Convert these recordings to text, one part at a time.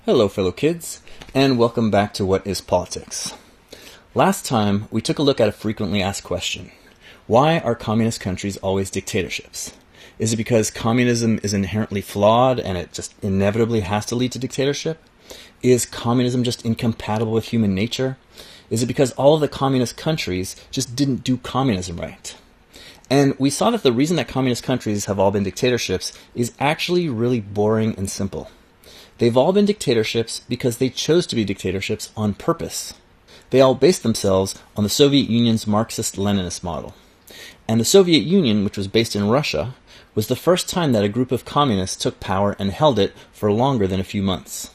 Hello fellow kids, and welcome back to What is Politics? Last time, we took a look at a frequently asked question. Why are communist countries always dictatorships? Is it because communism is inherently flawed and it just inevitably has to lead to dictatorship? Is communism just incompatible with human nature? Is it because all of the communist countries just didn't do communism right? And we saw that the reason that communist countries have all been dictatorships is actually really boring and simple. They've all been dictatorships because they chose to be dictatorships on purpose. They all based themselves on the Soviet Union's Marxist-Leninist model. And the Soviet Union, which was based in Russia, was the first time that a group of communists took power and held it for longer than a few months.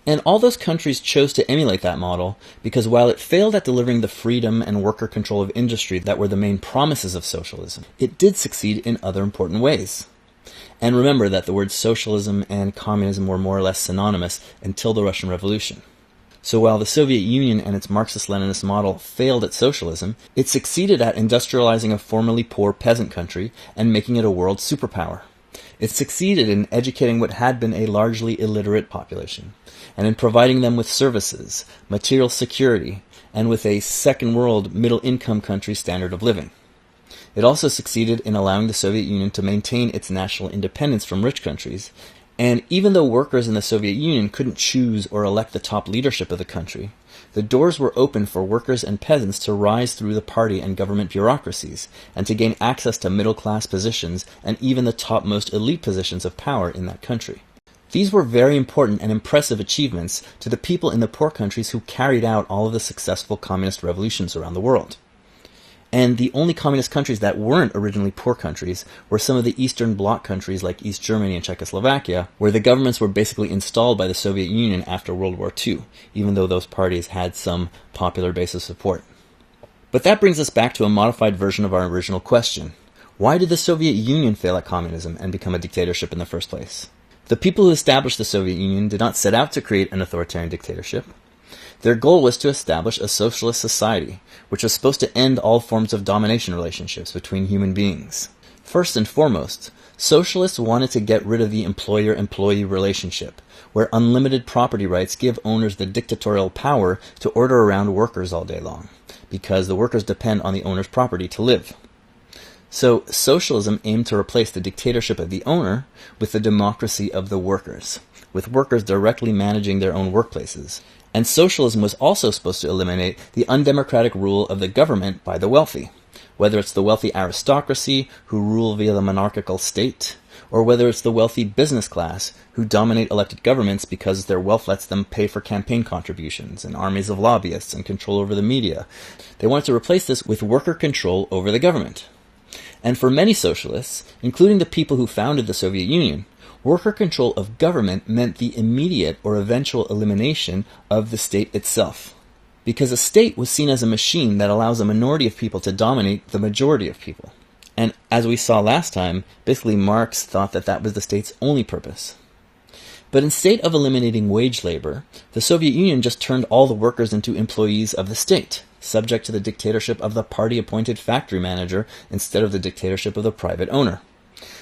And all those countries chose to emulate that model because while it failed at delivering the freedom and worker control of industry that were the main promises of socialism, it did succeed in other important ways. And remember that the words socialism and communism were more or less synonymous until the Russian Revolution. So while the Soviet Union and its Marxist-Leninist model failed at socialism, it succeeded at industrializing a formerly poor peasant country and making it a world superpower. It succeeded in educating what had been a largely illiterate population, and in providing them with services, material security, and with a second-world middle-income country standard of living. It also succeeded in allowing the Soviet Union to maintain its national independence from rich countries, and even though workers in the Soviet Union couldn't choose or elect the top leadership of the country, the doors were open for workers and peasants to rise through the party and government bureaucracies, and to gain access to middle-class positions and even the topmost elite positions of power in that country. These were very important and impressive achievements to the people in the poor countries who carried out all of the successful communist revolutions around the world. And the only communist countries that weren't originally poor countries were some of the Eastern Bloc countries like East Germany and Czechoslovakia, where the governments were basically installed by the Soviet Union after World War II, even though those parties had some popular base of support. But that brings us back to a modified version of our original question. Why did the Soviet Union fail at communism and become a dictatorship in the first place? The people who established the Soviet Union did not set out to create an authoritarian dictatorship. Their goal was to establish a socialist society, which was supposed to end all forms of domination relationships between human beings. First and foremost, socialists wanted to get rid of the employer-employee relationship, where unlimited property rights give owners the dictatorial power to order around workers all day long, because the workers depend on the owner's property to live. So socialism aimed to replace the dictatorship of the owner with the democracy of the workers, with workers directly managing their own workplaces. And socialism was also supposed to eliminate the undemocratic rule of the government by the wealthy, whether it's the wealthy aristocracy who rule via the monarchical state, or whether it's the wealthy business class who dominate elected governments because their wealth lets them pay for campaign contributions and armies of lobbyists and control over the media. They wanted to replace this with worker control over the government. And for many socialists, including the people who founded the Soviet Union, worker control of government meant the immediate or eventual elimination of the state itself. Because a state was seen as a machine that allows a minority of people to dominate the majority of people. And as we saw last time, basically Marx thought that that was the state's only purpose. But instead of eliminating wage labor, the Soviet Union just turned all the workers into employees of the state, subject to the dictatorship of the party-appointed factory manager instead of the dictatorship of the private owner.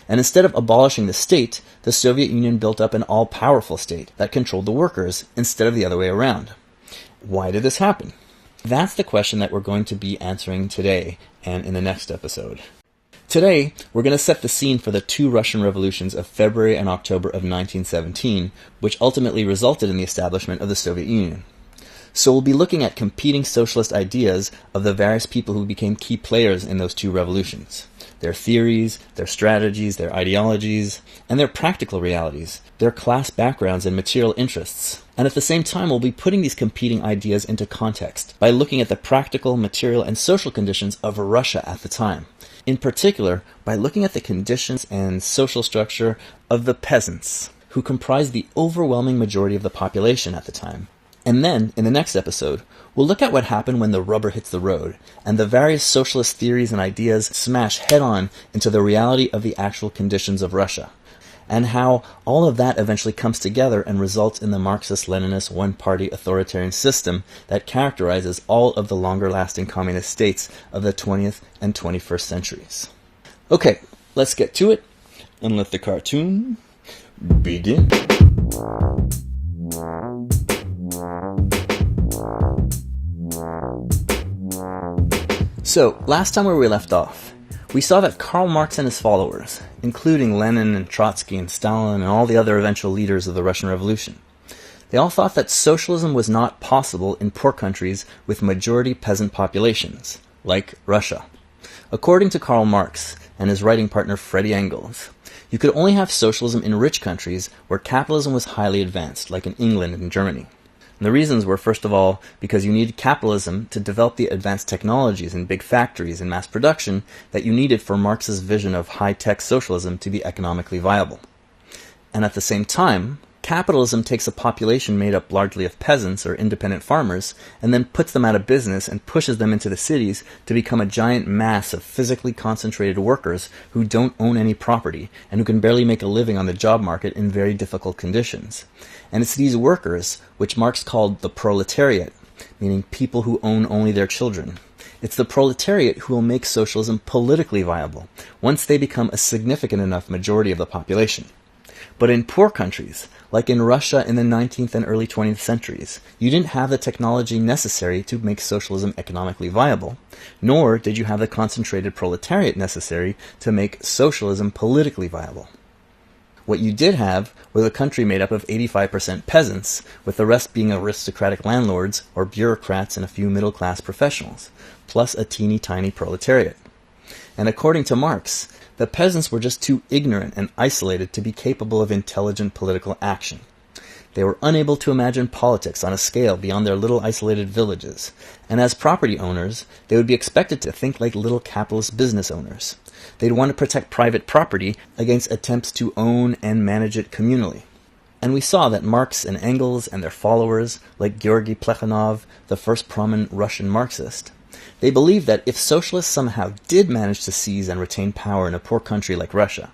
And instead of abolishing the state, the Soviet Union built up an all-powerful state that controlled the workers instead of the other way around. Why did this happen? That's the question that we're going to be answering today and in the next episode. Today, we're going to set the scene for the two Russian revolutions of February and October of 1917, which ultimately resulted in the establishment of the Soviet Union. So we'll be looking at competing socialist ideas of the various people who became key players in those two revolutions. Their theories, their strategies, their ideologies, and their practical realities, their class backgrounds and material interests. And at the same time, we'll be putting these competing ideas into context by looking at the practical, material, and social conditions of Russia at the time. In particular, by looking at the conditions and social structure of the peasants, who comprised the overwhelming majority of the population at the time. And then, in the next episode, we'll look at what happened when the rubber hits the road, and the various socialist theories and ideas smash head-on into the reality of the actual conditions of Russia, and how all of that eventually comes together and results in the Marxist-Leninist one-party authoritarian system that characterizes all of the longer-lasting communist states of the 20th and 21st centuries. Okay, let's get to it, and let the cartoon begin. So, last time where we left off, we saw that Karl Marx and his followers, including Lenin and Trotsky and Stalin and all the other eventual leaders of the Russian Revolution, they all thought that socialism was not possible in poor countries with majority peasant populations, like Russia. According to Karl Marx and his writing partner Freddie Engels, you could only have socialism in rich countries where capitalism was highly advanced, like in England and Germany. And the reasons were, first of all, because you needed capitalism to develop the advanced technologies and big factories and mass production that you needed for Marx's vision of high-tech socialism to be economically viable. And at the same time, capitalism takes a population made up largely of peasants or independent farmers and then puts them out of business and pushes them into the cities to become a giant mass of physically concentrated workers who don't own any property and who can barely make a living on the job market in very difficult conditions. And it's these workers, which Marx called the proletariat, meaning people who own only their children. It's the proletariat who will make socialism politically viable once they become a significant enough majority of the population. But in poor countries, like in Russia in the 19th and early 20th centuries, you didn't have the technology necessary to make socialism economically viable, nor did you have the concentrated proletariat necessary to make socialism politically viable. What you did have was a country made up of 85% peasants, with the rest being aristocratic landlords or bureaucrats and a few middle-class professionals, plus a teeny-tiny proletariat. And according to Marx, the peasants were just too ignorant and isolated to be capable of intelligent political action. They were unable to imagine politics on a scale beyond their little isolated villages, and as property owners, they would be expected to think like little capitalist business owners. They'd want to protect private property against attempts to own and manage it communally. And we saw that Marx and Engels and their followers, like Georgy Plekhanov, the first prominent Russian Marxist, they believed that if socialists somehow did manage to seize and retain power in a poor country like Russia,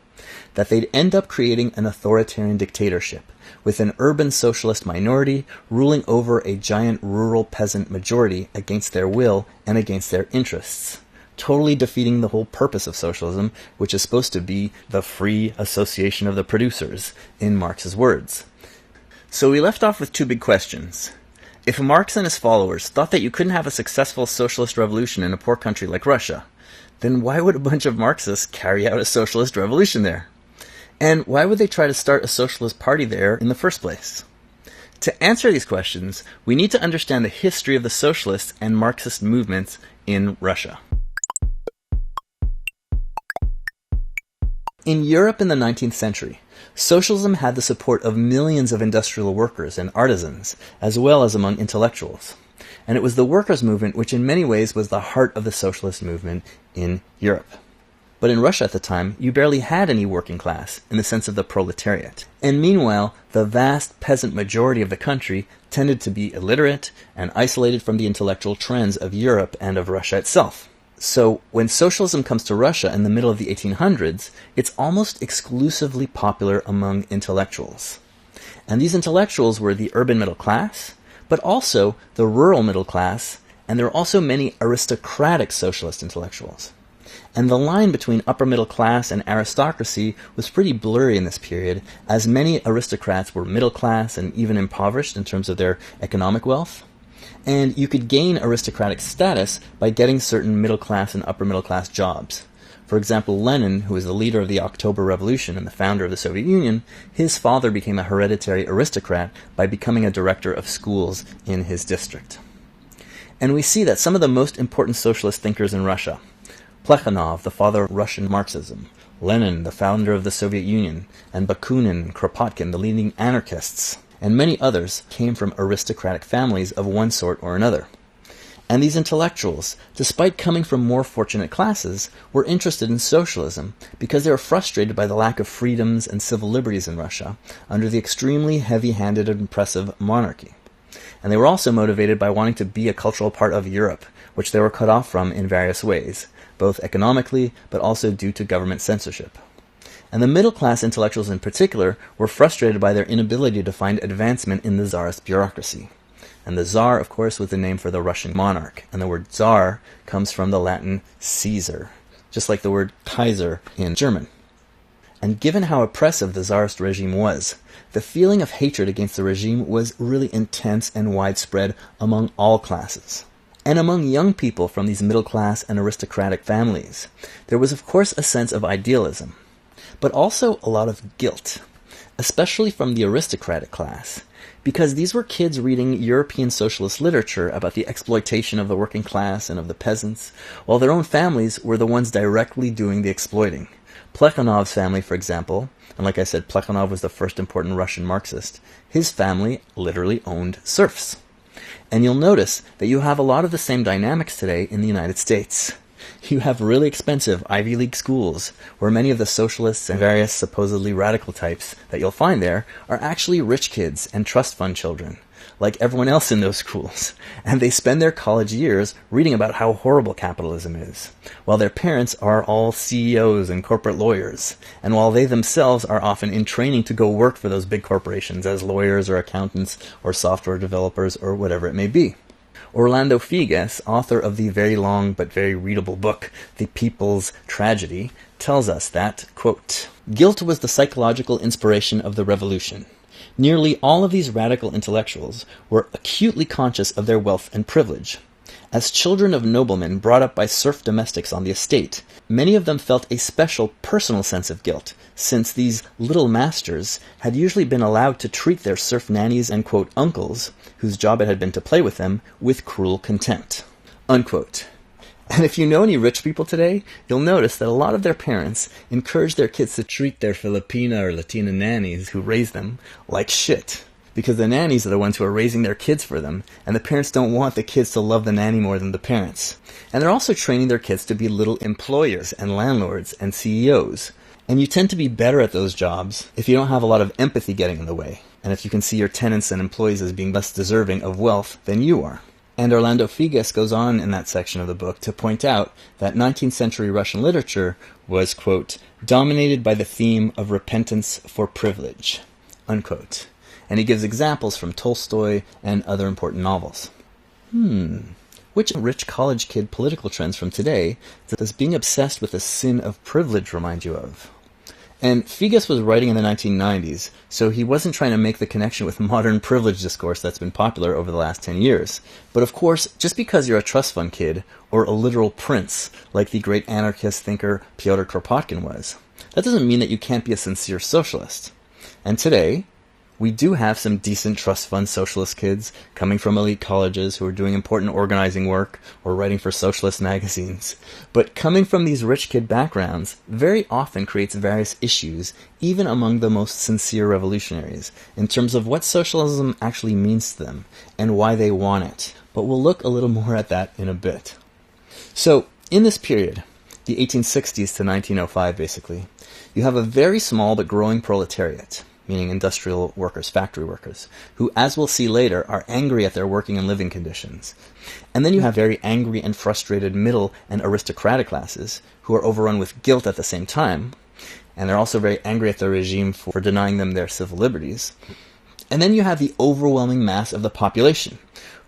that they'd end up creating an authoritarian dictatorship, with an urban socialist minority ruling over a giant rural peasant majority against their will and against their interests, totally defeating the whole purpose of socialism, which is supposed to be the free association of the producers, in Marx's words. So we left off with two big questions. If Marx and his followers thought that you couldn't have a successful socialist revolution in a poor country like Russia, then why would a bunch of Marxists carry out a socialist revolution there? And why would they try to start a socialist party there in the first place? To answer these questions, we need to understand the history of the socialist and Marxist movements in Russia. In Europe in the 19th century, socialism had the support of millions of industrial workers and artisans, as well as among intellectuals. And it was the workers' movement which in many ways was the heart of the socialist movement in Europe. But in Russia at the time, you barely had any working class in the sense of the proletariat. And meanwhile, the vast peasant majority of the country tended to be illiterate and isolated from the intellectual trends of Europe and of Russia itself. So when socialism comes to Russia in the middle of the 1800s, it's almost exclusively popular among intellectuals. And these intellectuals were the urban middle class, but also the rural middle class, and there were also many aristocratic socialist intellectuals. And the line between upper middle class and aristocracy was pretty blurry in this period, as many aristocrats were middle class and even impoverished in terms of their economic wealth. And you could gain aristocratic status by getting certain middle-class and upper-middle-class jobs. For example, Lenin, who was the leader of the October Revolution and the founder of the Soviet Union, his father became a hereditary aristocrat by becoming a director of schools in his district. And we see that some of the most important socialist thinkers in Russia, Plekhanov, the father of Russian Marxism, Lenin, the founder of the Soviet Union, and Bakunin and Kropotkin, the leading anarchists, and many others came from aristocratic families of one sort or another. And these intellectuals, despite coming from more fortunate classes, were interested in socialism because they were frustrated by the lack of freedoms and civil liberties in Russia under the extremely heavy-handed and oppressive monarchy. And they were also motivated by wanting to be a cultural part of Europe, which they were cut off from in various ways, both economically but also due to government censorship. And the middle-class intellectuals in particular were frustrated by their inability to find advancement in the Tsarist bureaucracy. And the Tsar, of course, was the name for the Russian monarch, and the word Tsar comes from the Latin Caesar, just like the word Kaiser in German. And given how oppressive the Tsarist regime was, the feeling of hatred against the regime was really intense and widespread among all classes. And among young people from these middle-class and aristocratic families, there was of course a sense of idealism, but also a lot of guilt, especially from the aristocratic class, because these were kids reading European socialist literature about the exploitation of the working class and of the peasants, while their own families were the ones directly doing the exploiting. Plekhanov's family, for example, and like I said, Plekhanov was the first important Russian Marxist, his family literally owned serfs. And you'll notice that you have a lot of the same dynamics today in the United States. You have really expensive Ivy League schools, where many of the socialists and various supposedly radical types that you'll find there are actually rich kids and trust fund children, like everyone else in those schools, and they spend their college years reading about how horrible capitalism is, while their parents are all CEOs and corporate lawyers, and while they themselves are often in training to go work for those big corporations as lawyers or accountants or software developers or whatever it may be. Orlando Figes, author of the very long but very readable book, The People's Tragedy, tells us that, quote, "Guilt was the psychological inspiration of the revolution. Nearly all of these radical intellectuals were acutely conscious of their wealth and privilege. As children of noblemen brought up by serf domestics on the estate, many of them felt a special personal sense of guilt, since these little masters had usually been allowed to treat their serf nannies and, quote, uncles, whose job it had been to play with them, with cruel contempt." Unquote. And if you know any rich people today, you'll notice that a lot of their parents encourage their kids to treat their Filipina or Latina nannies who raise them like shit. Because the nannies are the ones who are raising their kids for them, and the parents don't want the kids to love the nanny more than the parents. And they're also training their kids to be little employers and landlords and CEOs. And you tend to be better at those jobs if you don't have a lot of empathy getting in the way, and if you can see your tenants and employees as being less deserving of wealth than you are. And Orlando Figes goes on in that section of the book to point out that 19th century Russian literature was, quote, "dominated by the theme of repentance for privilege," unquote. And he gives examples from Tolstoy and other important novels. Which rich college kid political trends from today does being obsessed with the sin of privilege remind you of? And Figes was writing in the 1990s, so he wasn't trying to make the connection with modern privilege discourse that's been popular over the last 10 years. But of course, just because you're a trust fund kid, or a literal prince, like the great anarchist thinker Pyotr Kropotkin was, that doesn't mean that you can't be a sincere socialist. And today, we do have some decent trust fund socialist kids coming from elite colleges who are doing important organizing work or writing for socialist magazines. But coming from these rich kid backgrounds very often creates various issues, even among the most sincere revolutionaries, in terms of what socialism actually means to them and why they want it. But we'll look a little more at that in a bit. So, in this period, the 1860s to 1905 basically, you have a very small but growing proletariat, meaning industrial workers, factory workers, who, as we'll see later, are angry at their working and living conditions. And then you have very angry and frustrated middle and aristocratic classes, who are overrun with guilt at the same time, and they're also very angry at the regime for denying them their civil liberties. And then you have the overwhelming mass of the population,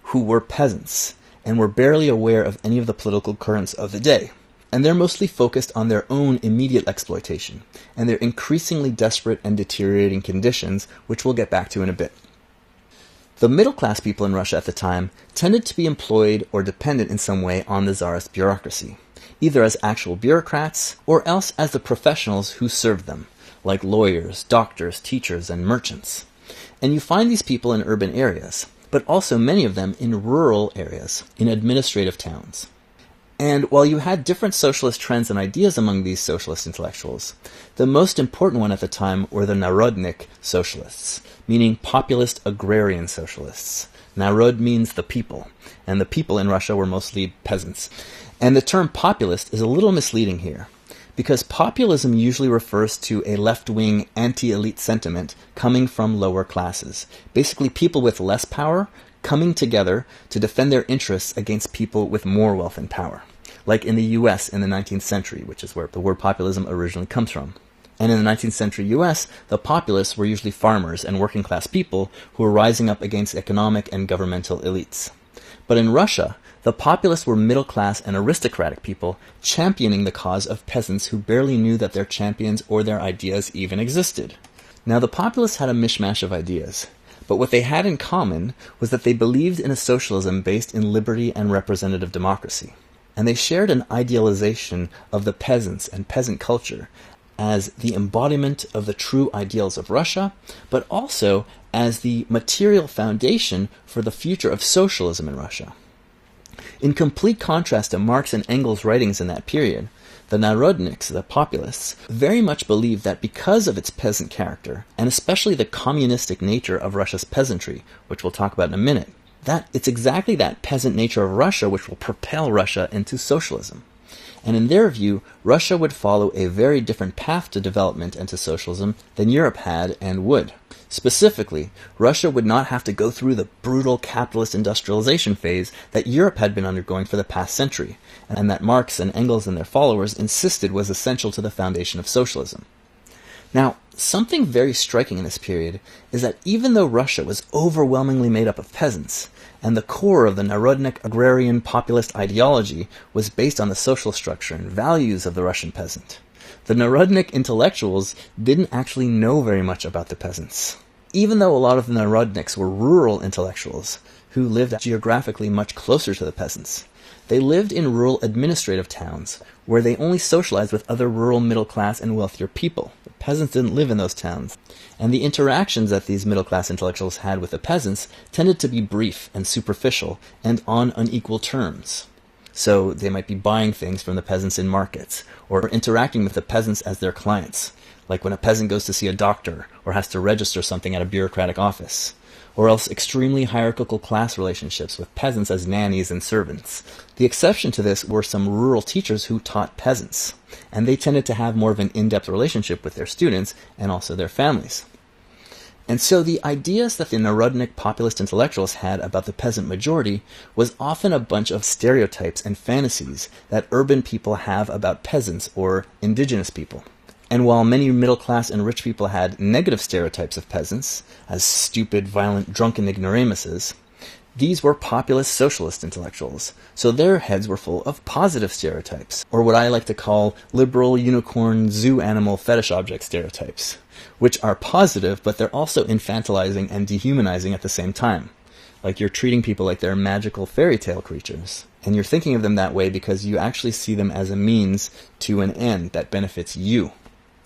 who were peasants, and were barely aware of any of the political currents of the day. And they're mostly focused on their own immediate exploitation, and their increasingly desperate and deteriorating conditions, which we'll get back to in a bit. The middle-class people in Russia at the time tended to be employed or dependent in some way on the Tsarist bureaucracy, either as actual bureaucrats or else as the professionals who served them, like lawyers, doctors, teachers, and merchants. And you find these people in urban areas, but also many of them in rural areas, in administrative towns. And while you had different socialist trends and ideas among these socialist intellectuals, the most important one at the time were the Narodnik socialists, meaning populist agrarian socialists. Narod means the people, and the people in Russia were mostly peasants. And the term populist is a little misleading here, because populism usually refers to a left-wing anti-elite sentiment coming from lower classes, basically people with less power coming together to defend their interests against people with more wealth and power, like in the US in the 19th century, which is where the word populism originally comes from. And in the 19th century US, the populists were usually farmers and working class people who were rising up against economic and governmental elites. But in Russia, The populists were middle-class and aristocratic people championing the cause of peasants who barely knew that their champions or their ideas even existed. Now, the populists had a mishmash of ideas, but what they had in common was that they believed in a socialism based in liberty and representative democracy. And they shared an idealization of the peasants and peasant culture as the embodiment of the true ideals of Russia, but also as the material foundation for the future of socialism in Russia. In complete contrast to Marx and Engels' writings in that period, the Narodniks, the populists, very much believed that because of its peasant character, and especially the communistic nature of Russia's peasantry, which we'll talk about in a minute, that it's exactly that peasant nature of Russia which will propel Russia into socialism. And in their view, Russia would follow a very different path to development and to socialism than Europe had and would. Specifically, Russia would not have to go through the brutal capitalist industrialization phase that Europe had been undergoing for the past century, and that Marx and Engels and their followers insisted was essential to the foundation of socialism. Now, something very striking in this period is that even though Russia was overwhelmingly made up of peasants, and the core of the Narodnik agrarian populist ideology was based on the social structure and values of the Russian peasant, the Narodnik intellectuals didn't actually know very much about the peasants. Even though a lot of the Narodniks were rural intellectuals who lived geographically much closer to the peasants, they lived in rural administrative towns where they only socialized with other rural middle-class and wealthier people. The peasants didn't live in those towns, and the interactions that these middle-class intellectuals had with the peasants tended to be brief and superficial and on unequal terms. So they might be buying things from the peasants in markets, or interacting with the peasants as their clients, like when a peasant goes to see a doctor or has to register something at a bureaucratic office, or else extremely hierarchical class relationships with peasants as nannies and servants. The exception to this were some rural teachers who taught peasants, and they tended to have more of an in-depth relationship with their students and also their families. And so the ideas that the Narodnik populist intellectuals had about the peasant majority was often a bunch of stereotypes and fantasies that urban people have about peasants or indigenous people. And while many middle-class and rich people had negative stereotypes of peasants, as stupid, violent, drunken ignoramuses, these were populist socialist intellectuals, so their heads were full of positive stereotypes, or what I like to call liberal, unicorn, zoo animal fetish object stereotypes, which are positive, but they're also infantilizing and dehumanizing at the same time. Like you're treating people like they're magical fairy tale creatures. And you're thinking of them that way because you actually see them as a means to an end that benefits you.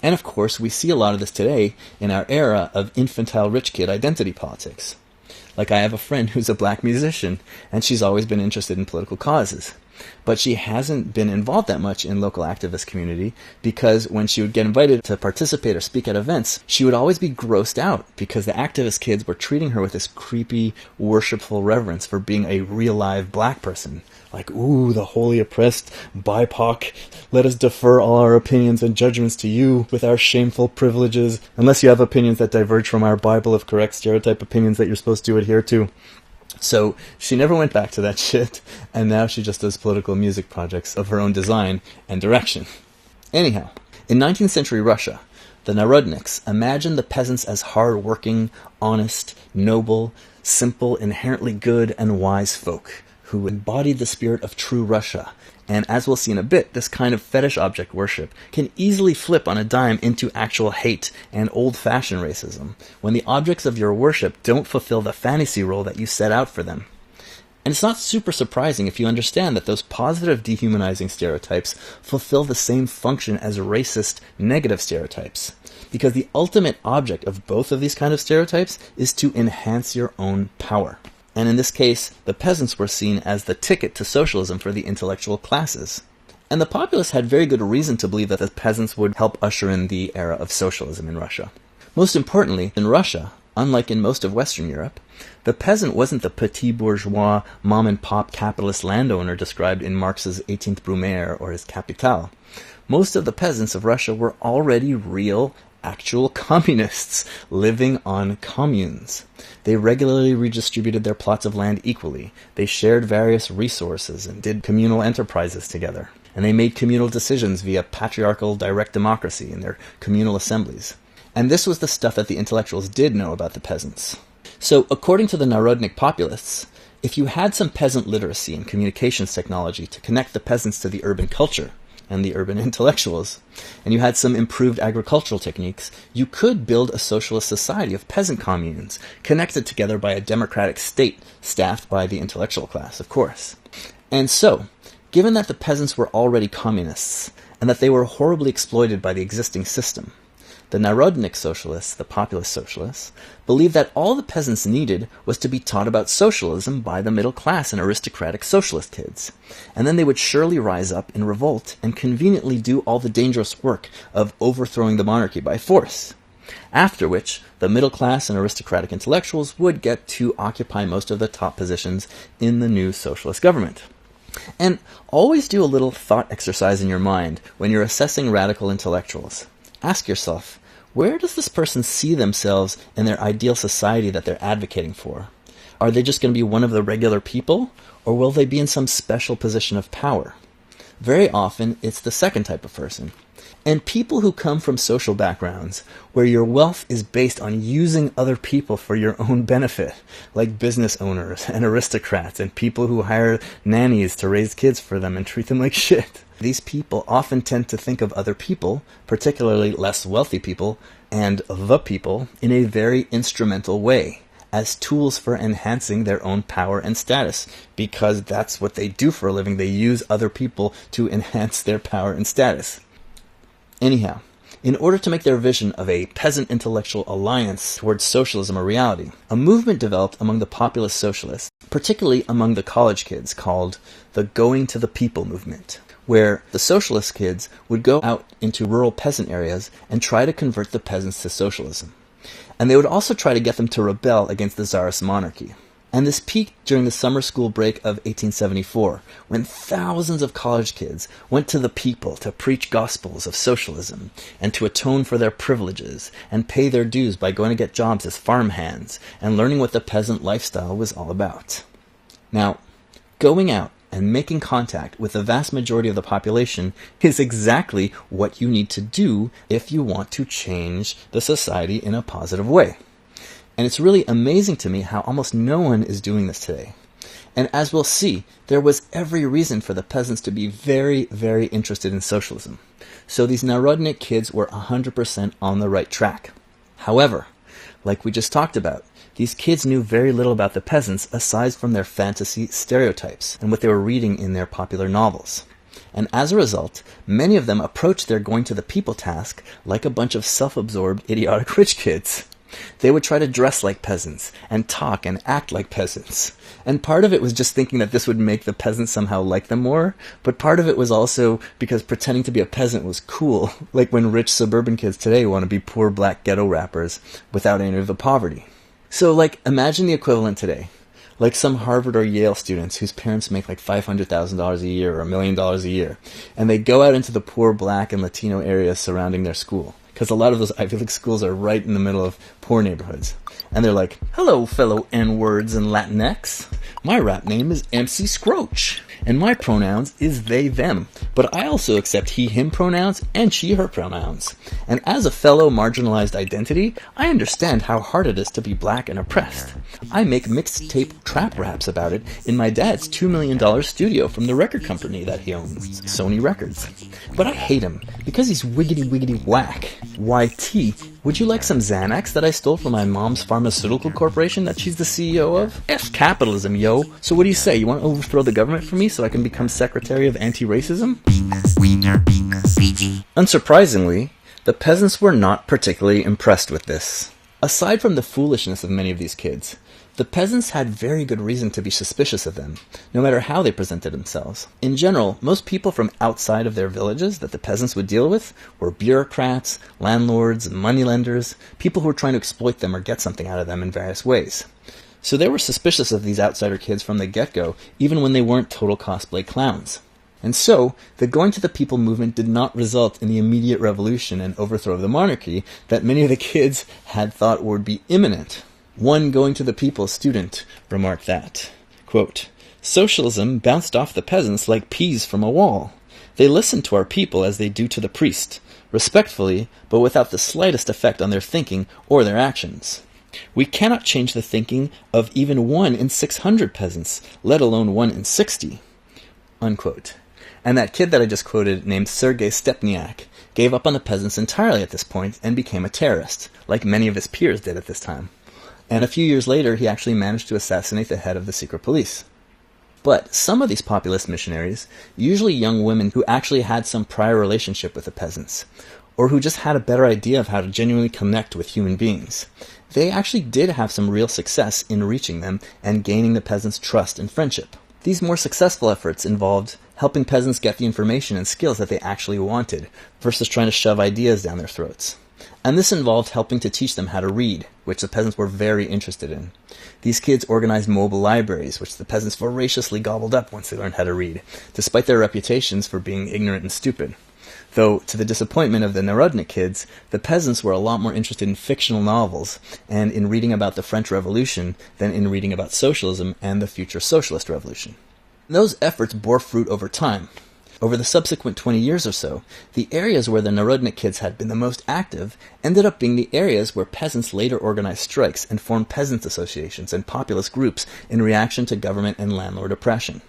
And of course, we see a lot of this today in our era of infantile rich kid identity politics. Like I have a friend who's a black musician, and she's always been interested in political causes. But she hasn't been involved that much in local activist community because when she would get invited to participate or speak at events, she would always be grossed out because the activist kids were treating her with this creepy, worshipful reverence for being a real live black person. Like, ooh, the wholly oppressed, BIPOC, let us defer all our opinions and judgments to you with our shameful privileges, unless you have opinions that diverge from our Bible of correct stereotype opinions that you're supposed to adhere to. So she never went back to that shit, and now she just does political music projects of her own design and direction. Anyhow, in 19th century Russia, the Narodniks imagined the peasants as hard-working, honest, noble, simple, inherently good and wise folk who embodied the spirit of true Russia. And as we'll see in a bit, this kind of fetish object worship can easily flip on a dime into actual hate and old-fashioned racism, when the objects of your worship don't fulfill the fantasy role that you set out for them. And it's not super surprising if you understand that those positive dehumanizing stereotypes fulfill the same function as racist negative stereotypes, because the ultimate object of both of these kind of stereotypes is to enhance your own power. And in this case, the peasants were seen as the ticket to socialism for the intellectual classes. And the populists had very good reason to believe that the peasants would help usher in the era of socialism in Russia. Most importantly, in Russia, unlike in most of Western Europe, the peasant wasn't the petit bourgeois, mom-and-pop capitalist landowner described in Marx's 18th Brumaire or his Capital. Most of the peasants of Russia were already real, actual communists living on communes. They regularly redistributed their plots of land equally. They shared various resources and did communal enterprises together. And they made communal decisions via patriarchal direct democracy in their communal assemblies. And this was the stuff that the intellectuals did know about the peasants. So, according to the Narodnik populists, if you had some peasant literacy and communications technology to connect the peasants to the urban culture and the urban intellectuals, and you had some improved agricultural techniques, you could build a socialist society of peasant communes, connected together by a democratic state, staffed by the intellectual class, of course. And so, given that the peasants were already communists, and that they were horribly exploited by the existing system, the Narodnik socialists, the populist socialists, believed that all the peasants needed was to be taught about socialism by the middle class and aristocratic socialist kids, and then they would surely rise up in revolt and conveniently do all the dangerous work of overthrowing the monarchy by force. After which, the middle class and aristocratic intellectuals would get to occupy most of the top positions in the new socialist government. And always do a little thought exercise in your mind when you're assessing radical intellectuals. Ask yourself, where does this person see themselves in their ideal society that they're advocating for? Are they just going to be one of the regular people, or will they be in some special position of power? Very often, it's the second type of person. And people who come from social backgrounds where your wealth is based on using other people for your own benefit, like business owners and aristocrats and people who hire nannies to raise kids for them and treat them like shit. These people often tend to think of other people, particularly less wealthy people, and the people, in a very instrumental way, as tools for enhancing their own power and status, because that's what they do for a living. They use other people to enhance their power and status. Anyhow, in order to make their vision of a peasant intellectual alliance towards socialism a reality, a movement developed among the populist socialists, particularly among the college kids, called the Going to the People movement, where the socialist kids would go out into rural peasant areas and try to convert the peasants to socialism. And they would also try to get them to rebel against the Tsarist monarchy. And this peaked during the summer school break of 1874, when thousands of college kids went to the people to preach gospels of socialism and to atone for their privileges and pay their dues by going to get jobs as farmhands and learning what the peasant lifestyle was all about. Now, going out and making contact with the vast majority of the population is exactly what you need to do if you want to change the society in a positive way. And it's really amazing to me how almost no one is doing this today. And as we'll see, there was every reason for the peasants to be very, very interested in socialism. So these Narodnik kids were 100% on the right track. However, like we just talked about, these kids knew very little about the peasants aside from their fantasy stereotypes and what they were reading in their popular novels. And as a result, many of them approached their going to the people task like a bunch of self-absorbed, idiotic rich kids. They would try to dress like peasants and talk and act like peasants. And part of it was just thinking that this would make the peasants somehow like them more, but part of it was also because pretending to be a peasant was cool, like when rich suburban kids today want to be poor black ghetto rappers without any of the poverty. So, imagine the equivalent today. Like some Harvard or Yale students whose parents make like $500,000 a year or $1 million a year, and they go out into the poor black and Latino areas surrounding their school. Because a lot of those Ivy League schools are right in the middle of poor neighborhoods. And they're like, hello, fellow N-words and Latinx. My rap name is MC Scroach. And my pronouns is they, them. But I also accept he, him pronouns and she, her pronouns. And as a fellow marginalized identity, I understand how hard it is to be black and oppressed. I make mixtape trap raps about it in my dad's $2 million studio from the record company that he owns, Sony Records. But I hate him because he's wiggity whack. YT, would you like some Xanax that I stole from my mom's pharmaceutical corporation that she's the CEO of? F capitalism, yo. So what do you say? You want to overthrow the government for me so I can become Secretary of Anti-Racism? Unsurprisingly, the peasants were not particularly impressed with this. Aside from the foolishness of many of these kids, the peasants had very good reason to be suspicious of them, no matter how they presented themselves. In general, most people from outside of their villages that the peasants would deal with were bureaucrats, landlords, moneylenders, people who were trying to exploit them or get something out of them in various ways. So they were suspicious of these outsider kids from the get-go, even when they weren't total cosplay clowns. And so, the Going to the People movement did not result in the immediate revolution and overthrow of the monarchy that many of the kids had thought would be imminent. One Going to the People student remarked that, quote, "Socialism bounced off the peasants like peas from a wall. They listened to our people as they do to the priest, respectfully, but without the slightest effect on their thinking or their actions." We cannot change the thinking of even 1 in 600 peasants, let alone 1 in 60. Unquote. And that kid that I just quoted, named Sergei Stepniak, gave up on the peasants entirely at this point and became a terrorist, like many of his peers did at this time. And a few years later, he actually managed to assassinate the head of the secret police. But some of these populist missionaries, usually young women who actually had some prior relationship with the peasants, or who just had a better idea of how to genuinely connect with human beings, they actually did have some real success in reaching them and gaining the peasants' trust and friendship. These more successful efforts involved helping peasants get the information and skills that they actually wanted, versus trying to shove ideas down their throats. And this involved helping to teach them how to read, which the peasants were very interested in. These kids organized mobile libraries, which the peasants voraciously gobbled up once they learned how to read, despite their reputations for being ignorant and stupid. Though, to the disappointment of the Narodnik kids, the peasants were a lot more interested in fictional novels and in reading about the French Revolution than in reading about socialism and the future socialist revolution. Those efforts bore fruit over time. Over the subsequent 20 years or so, the areas where the Narodnik kids had been the most active ended up being the areas where peasants later organized strikes and formed peasants' associations and populist groups in reaction to government and landlord oppression.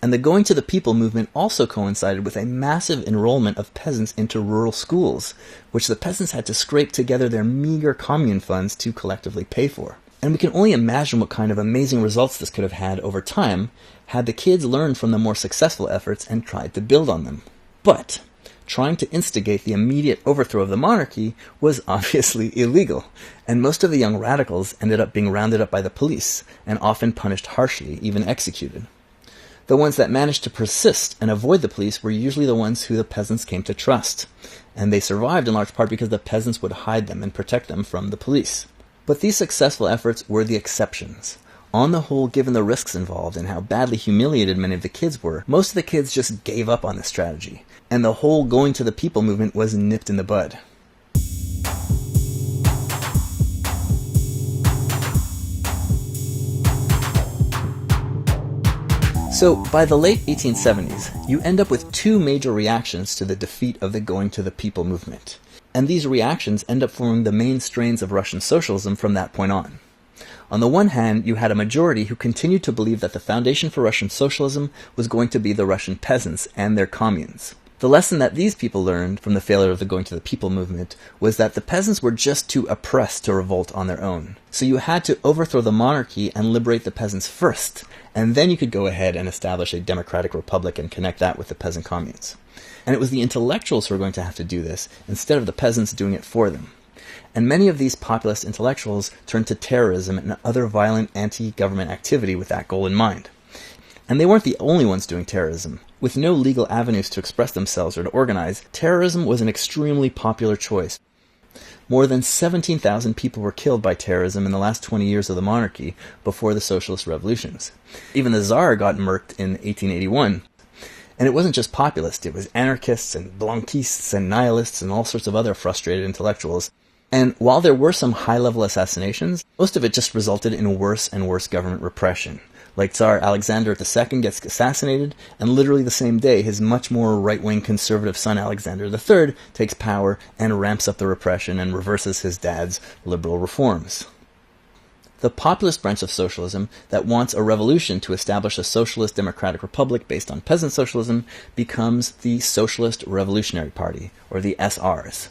And the Going to the People movement also coincided with a massive enrollment of peasants into rural schools, which the peasants had to scrape together their meager commune funds to collectively pay for. And we can only imagine what kind of amazing results this could have had over time had the kids learned from the more successful efforts and tried to build on them. But trying to instigate the immediate overthrow of the monarchy was obviously illegal, and most of the young radicals ended up being rounded up by the police and often punished harshly, even executed. The ones that managed to persist and avoid the police were usually the ones who the peasants came to trust, and they survived in large part because the peasants would hide them and protect them from the police. But these successful efforts were the exceptions. On the whole, given the risks involved and how badly humiliated many of the kids were, most of the kids just gave up on this strategy, and the whole Going to the People movement was nipped in the bud. So, by the late 1870s, you end up with two major reactions to the defeat of the Going to the People movement. And these reactions end up forming the main strains of Russian socialism from that point on. On the one hand, you had a majority who continued to believe that the foundation for Russian socialism was going to be the Russian peasants and their communes. The lesson that these people learned from the failure of the Going to the People movement was that the peasants were just too oppressed to revolt on their own. So you had to overthrow the monarchy and liberate the peasants first, and then you could go ahead and establish a democratic republic and connect that with the peasant communes. And it was the intellectuals who were going to have to do this, instead of the peasants doing it for them. And many of these populist intellectuals turned to terrorism and other violent anti-government activity with that goal in mind. And they weren't the only ones doing terrorism. With no legal avenues to express themselves or to organize, terrorism was an extremely popular choice. More than 17,000 people were killed by terrorism in the last 20 years of the monarchy before the socialist revolutions. Even the Tsar got murked in 1881. And it wasn't just populists, it was anarchists and Blanquists and nihilists and all sorts of other frustrated intellectuals. And while there were some high-level assassinations, most of it just resulted in worse and worse government repression. Like Tsar Alexander II gets assassinated, and literally the same day his much more right-wing conservative son Alexander III takes power and ramps up the repression and reverses his dad's liberal reforms. The populist branch of socialism that wants a revolution to establish a socialist democratic republic based on peasant socialism becomes the Socialist Revolutionary Party, or the SRs.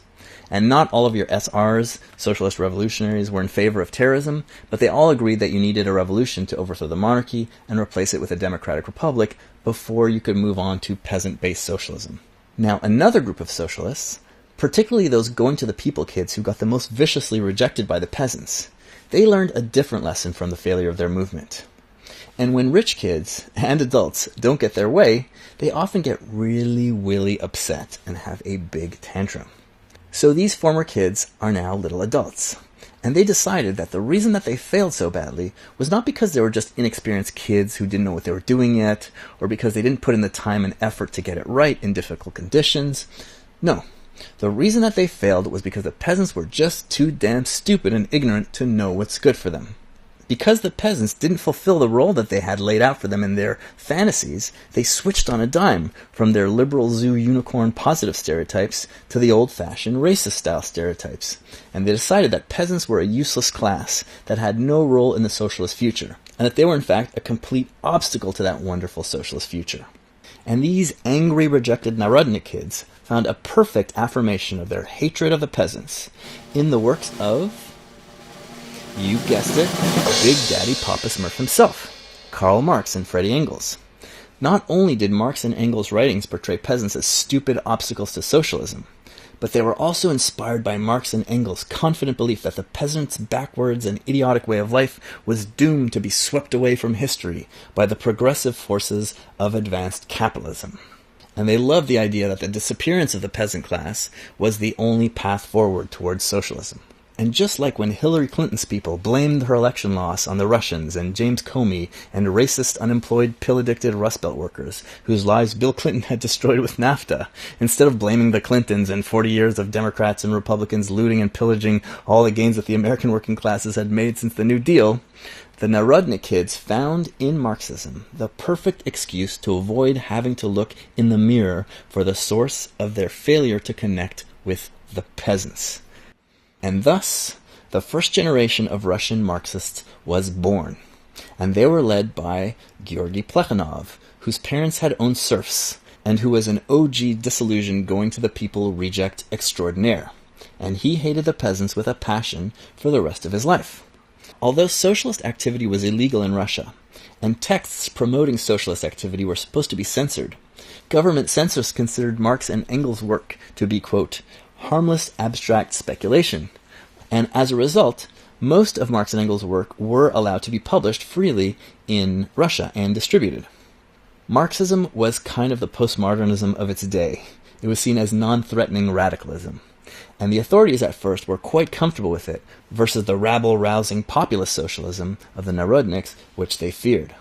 And not all of your SRs, socialist revolutionaries, were in favor of terrorism, but they all agreed that you needed a revolution to overthrow the monarchy and replace it with a democratic republic before you could move on to peasant-based socialism. Now, another group of socialists, particularly those Going to the People kids who got the most viciously rejected by the peasants, they learned a different lesson from the failure of their movement. And when rich kids and adults don't get their way, they often get really upset and have a big tantrum. So these former kids are now little adults. And they decided that the reason that they failed so badly was not because they were just inexperienced kids who didn't know what they were doing yet, or because they didn't put in the time and effort to get it right in difficult conditions. No. The reason that they failed was because the peasants were just too damn stupid and ignorant to know what's good for them. because the peasants didn't fulfill the role that they had laid out for them in their fantasies, they switched on a dime from their liberal zoo unicorn positive stereotypes to the old-fashioned racist-style stereotypes. And they decided that peasants were a useless class that had no role in the socialist future, and that they were in fact a complete obstacle to that wonderful socialist future. And these angry, rejected Narodnik kids found a perfect affirmation of their hatred of the peasants in the works of, you guessed it, Big Daddy Papa Smurf himself, Karl Marx and Freddie Engels. Not only did Marx and Engels' writings portray peasants as stupid obstacles to socialism, but they were also inspired by Marx and Engels' confident belief that the peasants' backwards and idiotic way of life was doomed to be swept away from history by the progressive forces of advanced capitalism. And they loved the idea that the disappearance of the peasant class was the only path forward towards socialism. And just like when Hillary Clinton's people blamed her election loss on the Russians and James Comey and racist, unemployed, pill-addicted Rust Belt workers whose lives Bill Clinton had destroyed with NAFTA, instead of blaming the Clintons and 40 years of Democrats and Republicans looting and pillaging all the gains that the American working classes had made since the New Deal, the Narodnik kids found in Marxism the perfect excuse to avoid having to look in the mirror for the source of their failure to connect with the peasants. And thus, the first generation of Russian Marxists was born, and they were led by Georgy Plekhanov, whose parents had owned serfs, and who was an OG disillusioned going-to-the-people reject extraordinaire, and he hated the peasants with a passion for the rest of his life. Although socialist activity was illegal in Russia, and texts promoting socialist activity were supposed to be censored, government censors considered Marx and Engels' work to be, quote, harmless abstract speculation, and as a result, most of Marx and Engels' work were allowed to be published freely in Russia and distributed. Marxism was kind of the postmodernism of its day. It was seen as non-threatening radicalism, and the authorities at first were quite comfortable with it versus the rabble-rousing populist socialism of the Narodniks, which they feared.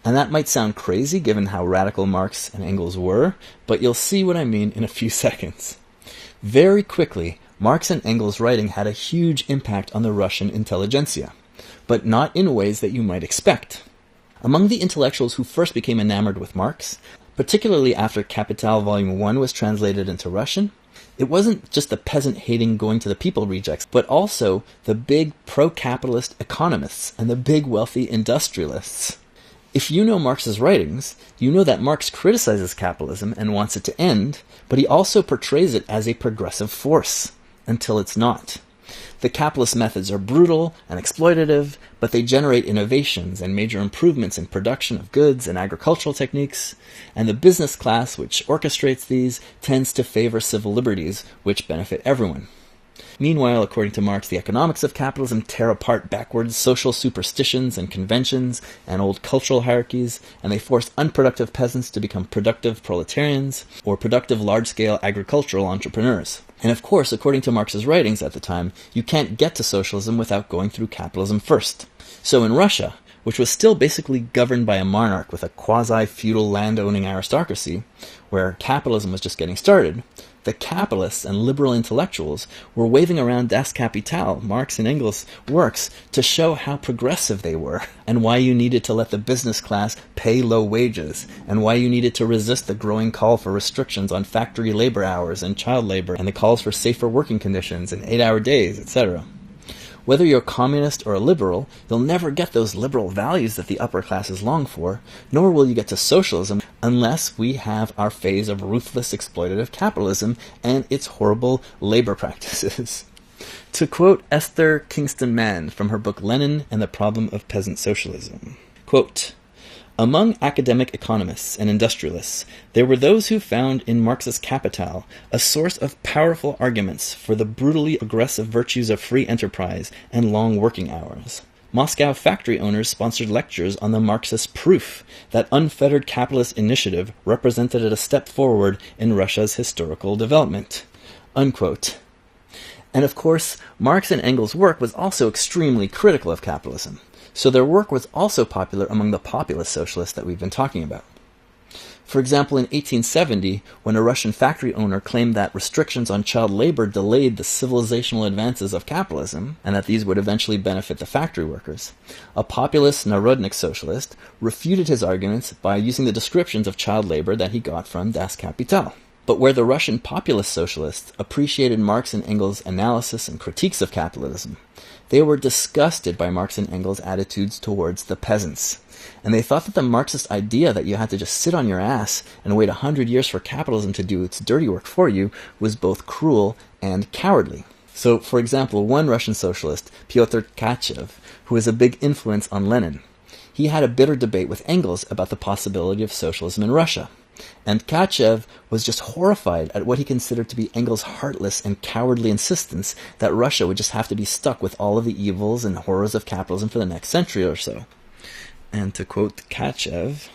And that might sound crazy given how radical Marx and Engels were, but you'll see what I mean in a few seconds. Very quickly, Marx and Engels' writing had a huge impact on the Russian intelligentsia, but not in ways that you might expect. Among the intellectuals who first became enamored with Marx, particularly after Capital Volume 1 was translated into Russian, it wasn't just the peasant-hating going-to-the-people rejects, but also the big pro-capitalist economists and the big wealthy industrialists. If you know Marx's writings, you know that Marx criticizes capitalism and wants it to end, but he also portrays it as a progressive force, until it's not. The capitalist methods are brutal and exploitative, but they generate innovations and major improvements in production of goods and agricultural techniques, and the business class which orchestrates these tends to favor civil liberties, which benefit everyone. Meanwhile, according to Marx, the economics of capitalism tear apart backwards social superstitions and conventions and old cultural hierarchies, and they force unproductive peasants to become productive proletarians or productive large-scale agricultural entrepreneurs. And of course, according to Marx's writings at the time, you can't get to socialism without going through capitalism first. So in Russia, which was still basically governed by a monarch with a quasi-feudal land-owning aristocracy, where capitalism was just getting started, the capitalists and liberal intellectuals were waving around Das Kapital, Marx and Engels' works, to show how progressive they were, and why you needed to let the business class pay low wages, and why you needed to resist the growing call for restrictions on factory labor hours and child labor, and the calls for safer working conditions and 8-hour days, etc. Whether you're a communist or a liberal, you'll never get those liberal values that the upper classes long for, nor will you get to socialism unless we have our phase of ruthless exploitative capitalism and its horrible labor practices. To quote Esther Kingston Mann from her book Lenin and the Problem of Peasant Socialism, quote, among academic economists and industrialists, there were those who found in Marx's Capital a source of powerful arguments for the brutally progressive virtues of free enterprise and long working hours. Moscow factory owners sponsored lectures on the Marxist proof that unfettered capitalist initiative represented a step forward in Russia's historical development. Unquote. And of course, Marx and Engels' work was also extremely critical of capitalism. So their work was also popular among the populist socialists that we've been talking about. For example, in 1870, when a Russian factory owner claimed that restrictions on child labor delayed the civilizational advances of capitalism, and that these would eventually benefit the factory workers, a populist Narodnik socialist refuted his arguments by using the descriptions of child labor that he got from Das Kapital. But where the Russian populist socialists appreciated Marx and Engels' analysis and critiques of capitalism, they were disgusted by Marx and Engels' attitudes towards the peasants. And they thought that the Marxist idea that you had to just sit on your ass and wait 100 years for capitalism to do its dirty work for you was both cruel and cowardly. So, for example, one Russian socialist, Pyotr Tkachev, who was a big influence on Lenin, he had a bitter debate with Engels about the possibility of socialism in Russia. And Tkachev was just horrified at what he considered to be Engels' heartless and cowardly insistence that Russia would just have to be stuck with all of the evils and horrors of capitalism for the next century or so. And to quote Tkachev,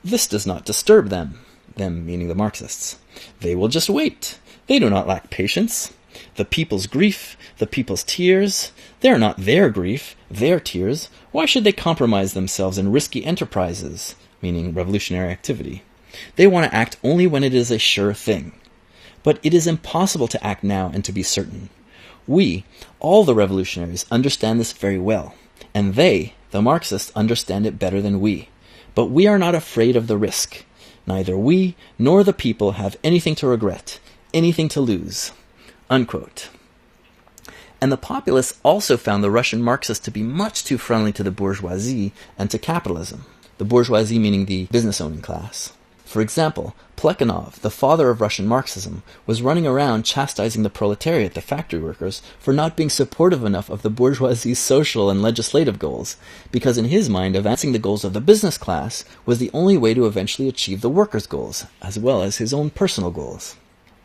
"This does not disturb them," them meaning the Marxists. "They will just wait. They do not lack patience. The people's grief, the people's tears, they are not their grief, their tears. Why should they compromise themselves in risky enterprises?" Meaning revolutionary activity. "They want to act only when it is a sure thing. But it is impossible to act now and to be certain. We, all the revolutionaries, understand this very well, and they, the Marxists, understand it better than we. But we are not afraid of the risk. Neither we nor the people have anything to regret, anything to lose." Unquote. And the populists also found the Russian Marxists to be much too friendly to the bourgeoisie and to capitalism. The bourgeoisie meaning the business-owning class. For example, Plekhanov, the father of Russian Marxism, was running around chastising the proletariat, the factory workers, for not being supportive enough of the bourgeoisie's social and legislative goals, because in his mind, advancing the goals of the business class was the only way to eventually achieve the workers' goals, as well as his own personal goals.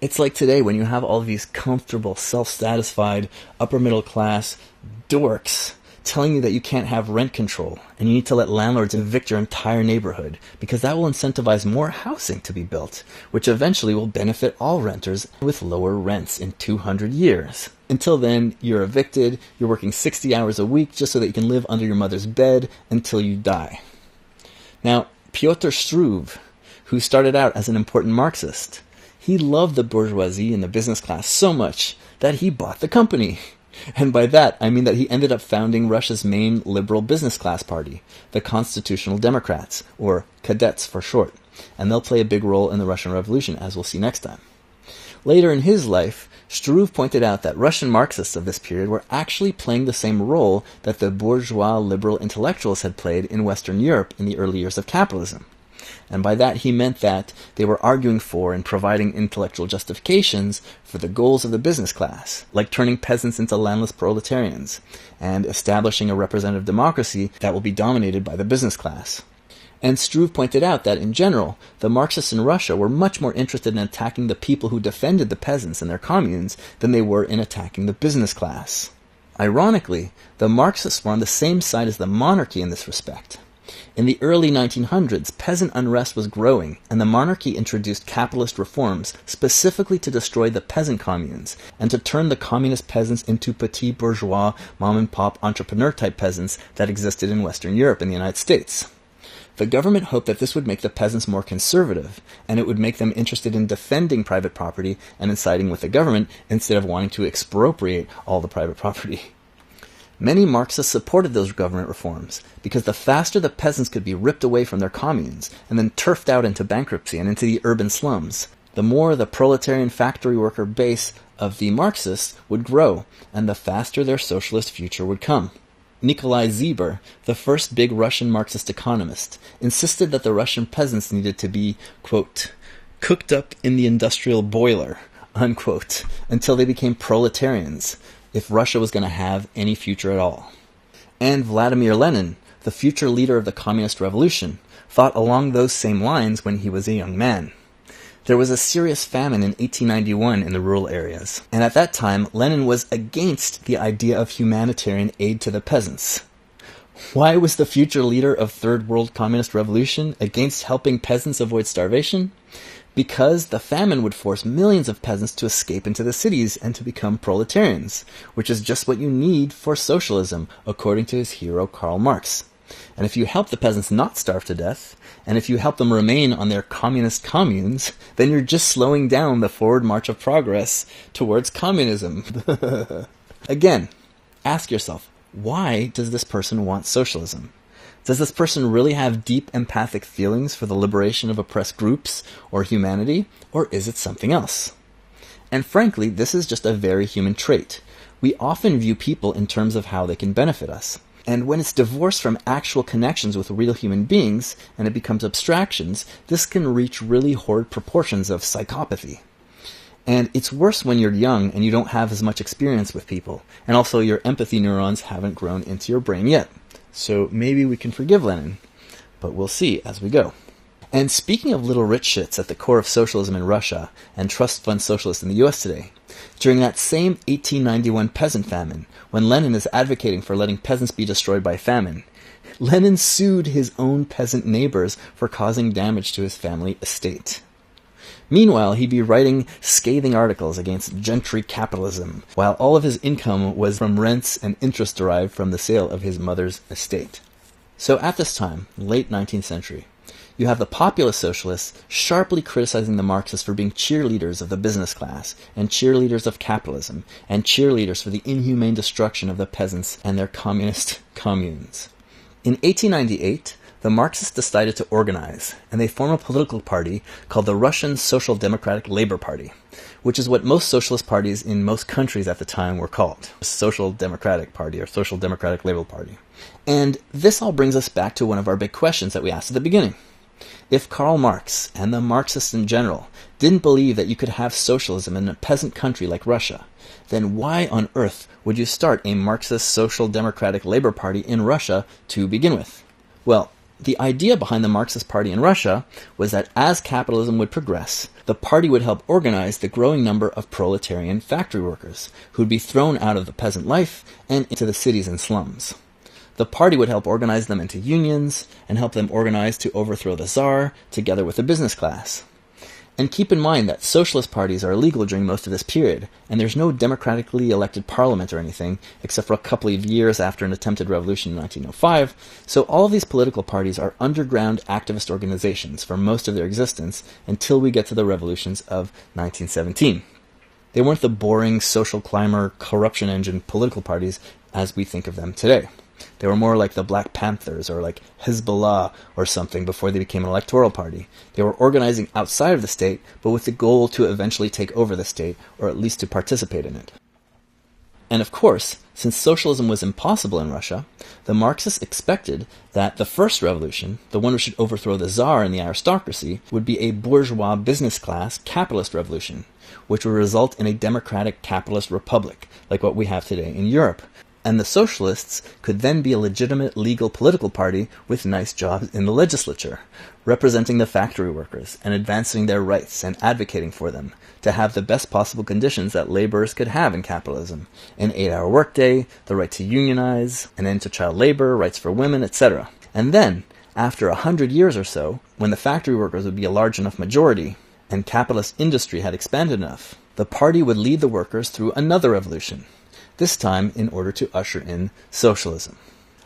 It's like today when you have all of these comfortable, self-satisfied, upper-middle-class dorks telling you that you can't have rent control and you need to let landlords evict your entire neighborhood because that will incentivize more housing to be built, which eventually will benefit all renters with lower rents in 200 years. Until then, you're evicted, you're working 60 hours a week just so that you can live under your mother's bed until you die. Now, Pyotr Struve, who started out as an important Marxist, he loved the bourgeoisie and the business class so much that he bought the company. And by that, I mean that he ended up founding Russia's main liberal business class party, the Constitutional Democrats, or Cadets for short, and they'll play a big role in the Russian Revolution, as we'll see next time. Later in his life, Struve pointed out that Russian Marxists of this period were actually playing the same role that the bourgeois liberal intellectuals had played in Western Europe in the early years of capitalism. And by that he meant that they were arguing for and providing intellectual justifications for the goals of the business class, like turning peasants into landless proletarians, and establishing a representative democracy that will be dominated by the business class. And Struve pointed out that, in general, the Marxists in Russia were much more interested in attacking the people who defended the peasants and their communes than they were in attacking the business class. Ironically, the Marxists were on the same side as the monarchy in this respect. In the early 1900s, peasant unrest was growing, and the monarchy introduced capitalist reforms specifically to destroy the peasant communes and to turn the communist peasants into petit bourgeois, mom-and-pop entrepreneur-type peasants that existed in Western Europe and the United States. The government hoped that this would make the peasants more conservative, and it would make them interested in defending private property and in siding with the government instead of wanting to expropriate all the private property. Many Marxists supported those government reforms because the faster the peasants could be ripped away from their communes and then turfed out into bankruptcy and into the urban slums, the more the proletarian factory worker base of the Marxists would grow, and the faster their socialist future would come. Nikolai Zieber, the first big Russian Marxist economist, insisted that the Russian peasants needed to be, quote, cooked up in the industrial boiler, unquote, until they became proletarians, if Russia was going to have any future at all. And Vladimir Lenin, the future leader of the Communist Revolution, thought along those same lines when he was a young man. There was a serious famine in 1891 in the rural areas, and at that time Lenin was against the idea of humanitarian aid to the peasants. Why was the future leader of Third World Communist Revolution against helping peasants avoid starvation? Because the famine would force millions of peasants to escape into the cities and to become proletarians, which is just what you need for socialism, according to his hero Karl Marx. And if you help the peasants not starve to death, and if you help them remain on their communist communes, then you're just slowing down the forward march of progress towards communism. Again, ask yourself, why does this person want socialism? Does this person really have deep empathic feelings for the liberation of oppressed groups or humanity, or is it something else? And frankly, this is just a very human trait. We often view people in terms of how they can benefit us. And when it's divorced from actual connections with real human beings, and it becomes abstractions, this can reach really horrid proportions of psychopathy. And it's worse when you're young and you don't have as much experience with people, and also your empathy neurons haven't grown into your brain yet. So maybe we can forgive Lenin, but we'll see as we go. And speaking of little rich shits at the core of socialism in Russia and trust fund socialists in the US today, during that same 1891 peasant famine, when Lenin is advocating for letting peasants be destroyed by famine, Lenin sued his own peasant neighbors for causing damage to his family estate. Meanwhile, he'd be writing scathing articles against gentry capitalism, while all of his income was from rents and interest derived from the sale of his mother's estate. So at this time, late 19th century, you have the populist socialists sharply criticizing the Marxists for being cheerleaders of the business class, and cheerleaders of capitalism, and cheerleaders for the inhumane destruction of the peasants and their communist communes. In 1898, the Marxists decided to organize, and they formed a political party called the Russian Social Democratic Labor Party, which is what most socialist parties in most countries at the time were called. Social Democratic Party or Social Democratic Labor Party. And this all brings us back to one of our big questions that we asked at the beginning. If Karl Marx and the Marxists in general didn't believe that you could have socialism in a peasant country like Russia, then why on earth would you start a Marxist Social Democratic Labor Party in Russia to begin with? Well, the idea behind the Marxist Party in Russia was that as capitalism would progress, the party would help organize the growing number of proletarian factory workers who would be thrown out of the peasant life and into the cities and slums. The party would help organize them into unions and help them organize to overthrow the Tsar together with the business class. And keep in mind that socialist parties are illegal during most of this period, and there's no democratically elected parliament or anything, except for a couple of years after an attempted revolution in 1905, so all of these political parties are underground activist organizations for most of their existence until we get to the revolutions of 1917. They weren't the boring social climber, corruption engine political parties as we think of them today. They were more like the Black Panthers or like Hezbollah or something before they became an electoral party. They were organizing outside of the state, but with the goal to eventually take over the state, or at least to participate in it. And of course, since socialism was impossible in Russia, the Marxists expected that the first revolution, the one which should overthrow the Tsar and the aristocracy, would be a bourgeois business class capitalist revolution, which would result in a democratic capitalist republic, like what we have today in Europe. And the socialists could then be a legitimate legal political party with nice jobs in the legislature, representing the factory workers and advancing their rights and advocating for them to have the best possible conditions that laborers could have in capitalism: an 8-hour workday, the right to unionize, an end to child labor, rights for women, etc. And then, after 100 years or so, when the factory workers would be a large enough majority and capitalist industry had expanded enough, the party would lead the workers through another revolution, this time in order to usher in socialism.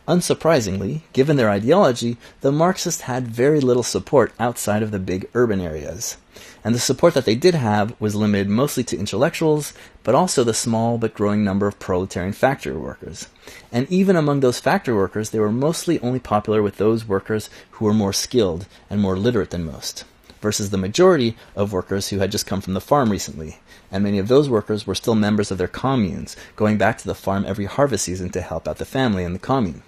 Unsurprisingly, given their ideology, the Marxists had very little support outside of the big urban areas. And the support that they did have was limited mostly to intellectuals, but also the small but growing number of proletarian factory workers. And even among those factory workers, they were mostly only popular with those workers who were more skilled and more literate than most, versus the majority of workers who had just come from the farm recently. And many of those workers were still members of their communes, going back to the farm every harvest season to help out the family in the commune.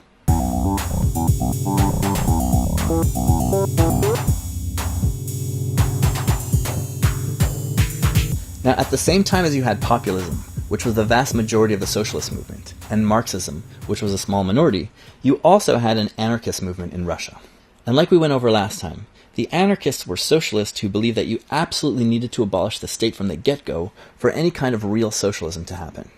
Now, at the same time as you had populism, which was the vast majority of the socialist movement, and Marxism, which was a small minority, you also had an anarchist movement in Russia. And like we went over last time, the anarchists were socialists who believed that you absolutely needed to abolish the state from the get-go for any kind of real socialism to happen.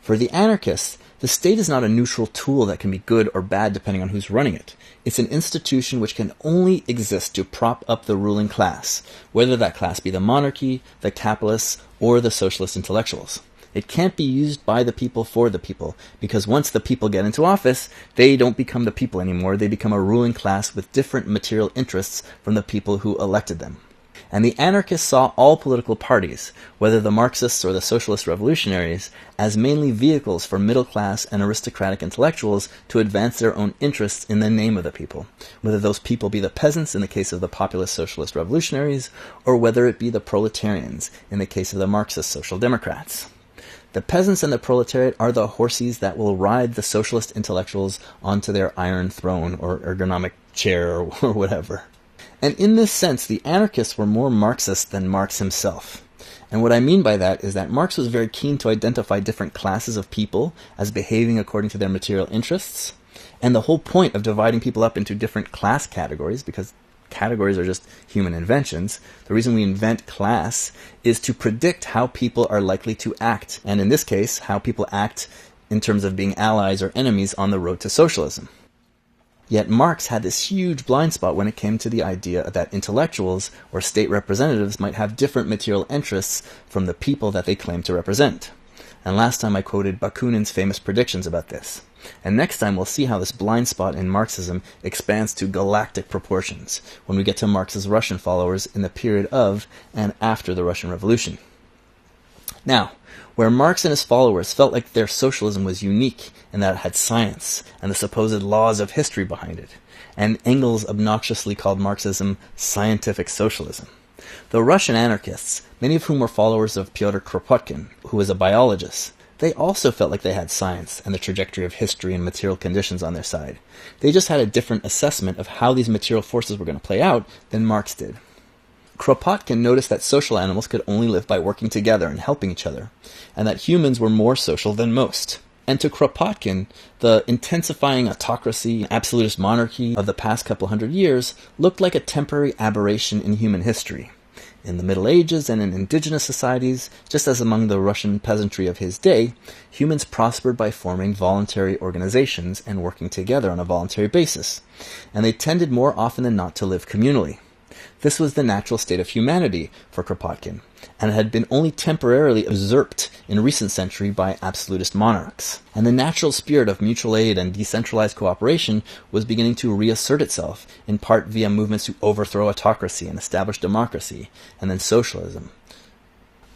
For the anarchists, the state is not a neutral tool that can be good or bad depending on who's running it. It's an institution which can only exist to prop up the ruling class, whether that class be the monarchy, the capitalists, or the socialist intellectuals. It can't be used by the people for the people, because once the people get into office, they don't become the people anymore. They become a ruling class with different material interests from the people who elected them. And the anarchists saw all political parties, whether the Marxists or the socialist revolutionaries, as mainly vehicles for middle-class and aristocratic intellectuals to advance their own interests in the name of the people, whether those people be the peasants in the case of the populist socialist revolutionaries, or whether it be the proletarians in the case of the Marxist social democrats. The peasants and the proletariat are the horses that will ride the socialist intellectuals onto their iron throne or ergonomic chair or whatever. And in this sense, the anarchists were more Marxist than Marx himself. And what I mean by that is that Marx was very keen to identify different classes of people as behaving according to their material interests. And the whole point of dividing people up into different class categories, because categories are just human inventions, the reason we invent class is to predict how people are likely to act, and in this case, how people act in terms of being allies or enemies on the road to socialism. Yet Marx had this huge blind spot when it came to the idea that intellectuals or state representatives might have different material interests from the people that they claim to represent. And last time I quoted Bakunin's famous predictions about this. And next time we'll see how this blind spot in Marxism expands to galactic proportions when we get to Marx's Russian followers in the period of and after the Russian Revolution. Now, where Marx and his followers felt like their socialism was unique in that it had science and the supposed laws of history behind it, and Engels obnoxiously called Marxism scientific socialism. The Russian anarchists, many of whom were followers of Pyotr Kropotkin, who was a biologist, they also felt like they had science and the trajectory of history and material conditions on their side. They just had a different assessment of how these material forces were going to play out than Marx did. Kropotkin noticed that social animals could only live by working together and helping each other, and that humans were more social than most. And to Kropotkin, the intensifying autocracy, absolutist monarchy of the past couple hundred years looked like a temporary aberration in human history. In the Middle Ages and in indigenous societies, just as among the Russian peasantry of his day, humans prospered by forming voluntary organizations and working together on a voluntary basis, and they tended more often than not to live communally. This was the natural state of humanity for Kropotkin, and it had been only temporarily usurped in recent century by absolutist monarchs. And the natural spirit of mutual aid and decentralized cooperation was beginning to reassert itself, in part via movements to overthrow autocracy and establish democracy, and then socialism.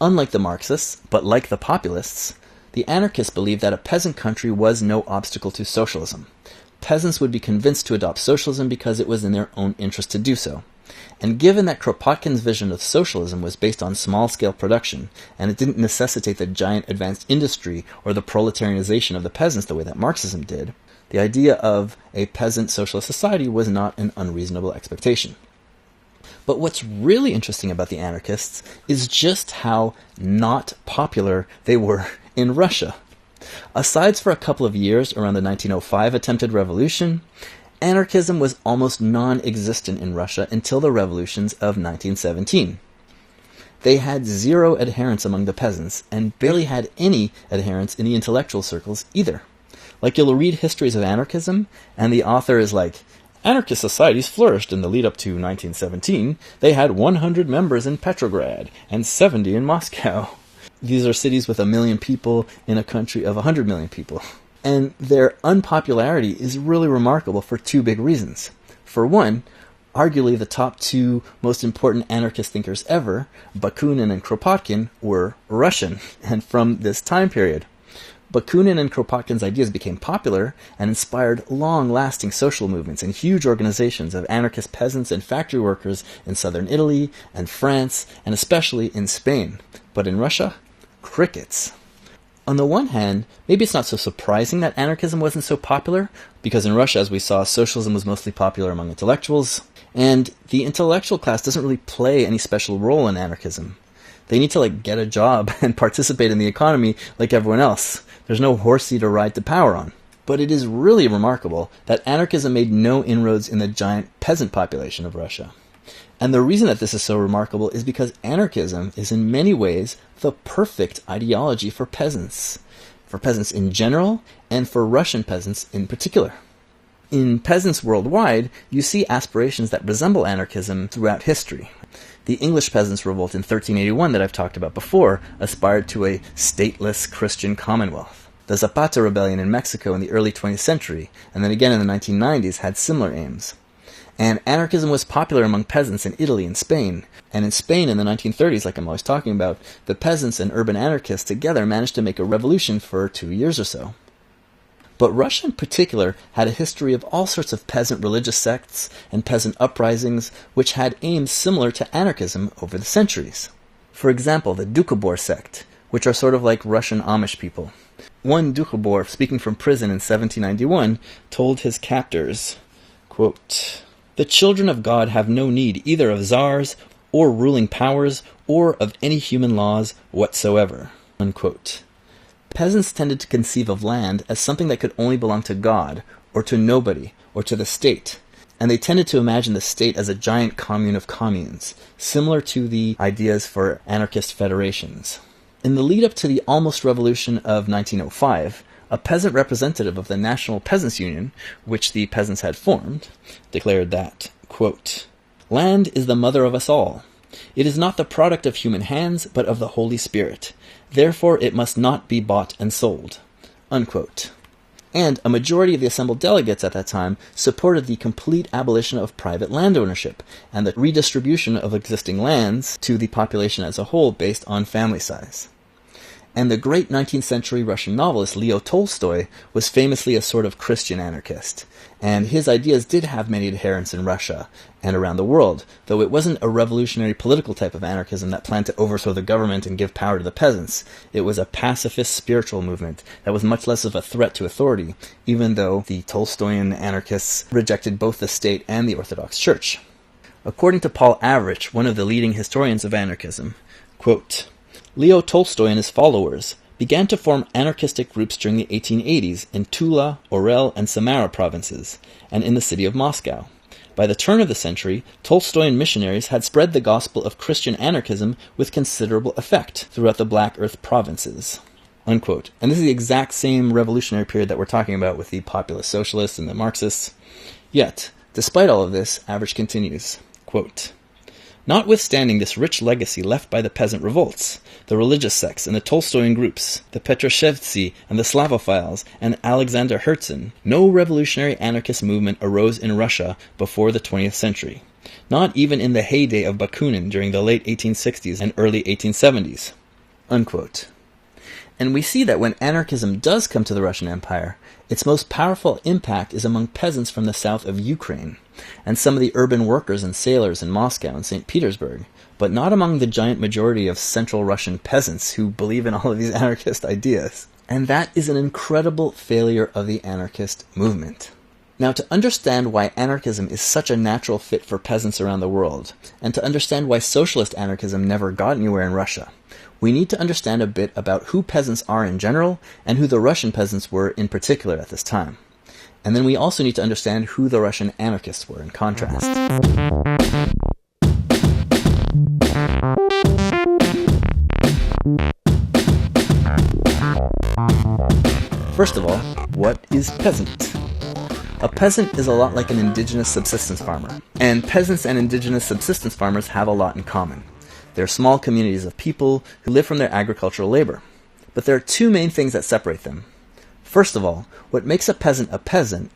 Unlike the Marxists, but like the populists, the anarchists believed that a peasant country was no obstacle to socialism. Peasants would be convinced to adopt socialism because it was in their own interest to do so. And given that Kropotkin's vision of socialism was based on small-scale production, and it didn't necessitate the giant advanced industry or the proletarianization of the peasants the way that Marxism did, the idea of a peasant socialist society was not an unreasonable expectation. But what's really interesting about the anarchists is just how not popular they were in Russia. Aside for a couple of years around the 1905 attempted revolution, anarchism was almost non-existent in Russia until the revolutions of 1917. They had zero adherents among the peasants, and barely had any adherents in the intellectual circles either. Like, you'll read histories of anarchism, and the author is like, anarchist societies flourished in the lead-up to 1917. They had 100 members in Petrograd, and 70 in Moscow. These are cities with 1 million people in a country of 100 million people. And their unpopularity is really remarkable for two big reasons. For one, arguably the top two most important anarchist thinkers ever, Bakunin and Kropotkin, were Russian, and from this time period. Bakunin and Kropotkin's ideas became popular and inspired long-lasting social movements and huge organizations of anarchist peasants and factory workers in southern Italy and France, and especially in Spain. But in Russia, crickets. On the one hand, maybe it's not so surprising that anarchism wasn't so popular, because in Russia, as we saw, socialism was mostly popular among intellectuals, and the intellectual class doesn't really play any special role in anarchism. They need to get a job and participate in the economy like everyone else. There's no horsey to ride to power on. But it is really remarkable that anarchism made no inroads in the giant peasant population of Russia. And the reason that this is so remarkable is because anarchism is in many ways the perfect ideology for peasants in general, and for Russian peasants in particular. In peasants worldwide, you see aspirations that resemble anarchism throughout history. The English peasants' revolt in 1381 that I've talked about before aspired to a stateless Christian commonwealth. The Zapata rebellion in Mexico in the early 20th century, and then again in the 1990s, had similar aims. And anarchism was popular among peasants in Italy and Spain. And in Spain in the 1930s, like I'm always talking about, the peasants and urban anarchists together managed to make a revolution for 2 years or so. But Russia in particular had a history of all sorts of peasant religious sects and peasant uprisings which had aims similar to anarchism over the centuries. For example, the Doukhobor sect, which are sort of like Russian Amish people. One Doukhobor, speaking from prison in 1791, told his captors, quote, "The children of God have no need either of czars or ruling powers or of any human laws whatsoever." Unquote. Peasants tended to conceive of land as something that could only belong to God, or to nobody, or to the state, and they tended to imagine the state as a giant commune of communes, similar to the ideas for anarchist federations. In the lead-up to the almost revolution of 1905, a peasant representative of the National Peasants' Union, which the peasants had formed, declared that, quote, "Land is the mother of us all. It is not the product of human hands, but of the Holy Spirit. Therefore it must not be bought and sold." Unquote. And a majority of the assembled delegates at that time supported the complete abolition of private land ownership and the redistribution of existing lands to the population as a whole based on family size. And the great 19th century Russian novelist Leo Tolstoy was famously a sort of Christian anarchist, and his ideas did have many adherents in Russia and around the world, though it wasn't a revolutionary political type of anarchism that planned to overthrow the government and give power to the peasants. It was a pacifist spiritual movement that was much less of a threat to authority, even though the Tolstoyan anarchists rejected both the state and the Orthodox Church. According to Paul Avrich, one of the leading historians of anarchism, quote, "Leo Tolstoy and his followers began to form anarchistic groups during the 1880s in Tula, Orel, and Samara provinces, and in the city of Moscow. By the turn of the century, Tolstoyan missionaries had spread the gospel of Christian anarchism with considerable effect throughout the Black Earth provinces." Unquote. And this is the exact same revolutionary period that we're talking about with the populist socialists and the Marxists. Yet, despite all of this, Avrich continues, quote, "Notwithstanding this rich legacy left by the peasant revolts, the religious sects and the Tolstoyan groups, the Petroshevtsi and the Slavophiles and Alexander Herzen, no revolutionary anarchist movement arose in Russia before the 20th century, not even in the heyday of Bakunin during the late 1860s and early 1870s. Unquote. And we see that when anarchism does come to the Russian Empire, its most powerful impact is among peasants from the south of Ukraine, and some of the urban workers and sailors in Moscow and St. Petersburg, but not among the giant majority of Central Russian peasants who believe in all of these anarchist ideas. And that is an incredible failure of the anarchist movement. Now, to understand why anarchism is such a natural fit for peasants around the world, and to understand why socialist anarchism never got anywhere in Russia, we need to understand a bit about who peasants are in general, and who the Russian peasants were in particular at this time. And then we also need to understand who the Russian anarchists were in contrast. First of all, what is peasant? A peasant is a lot like an indigenous subsistence farmer, and peasants and indigenous subsistence farmers have a lot in common. They're small communities of people who live from their agricultural labor. But there are two main things that separate them. First of all, what makes a peasant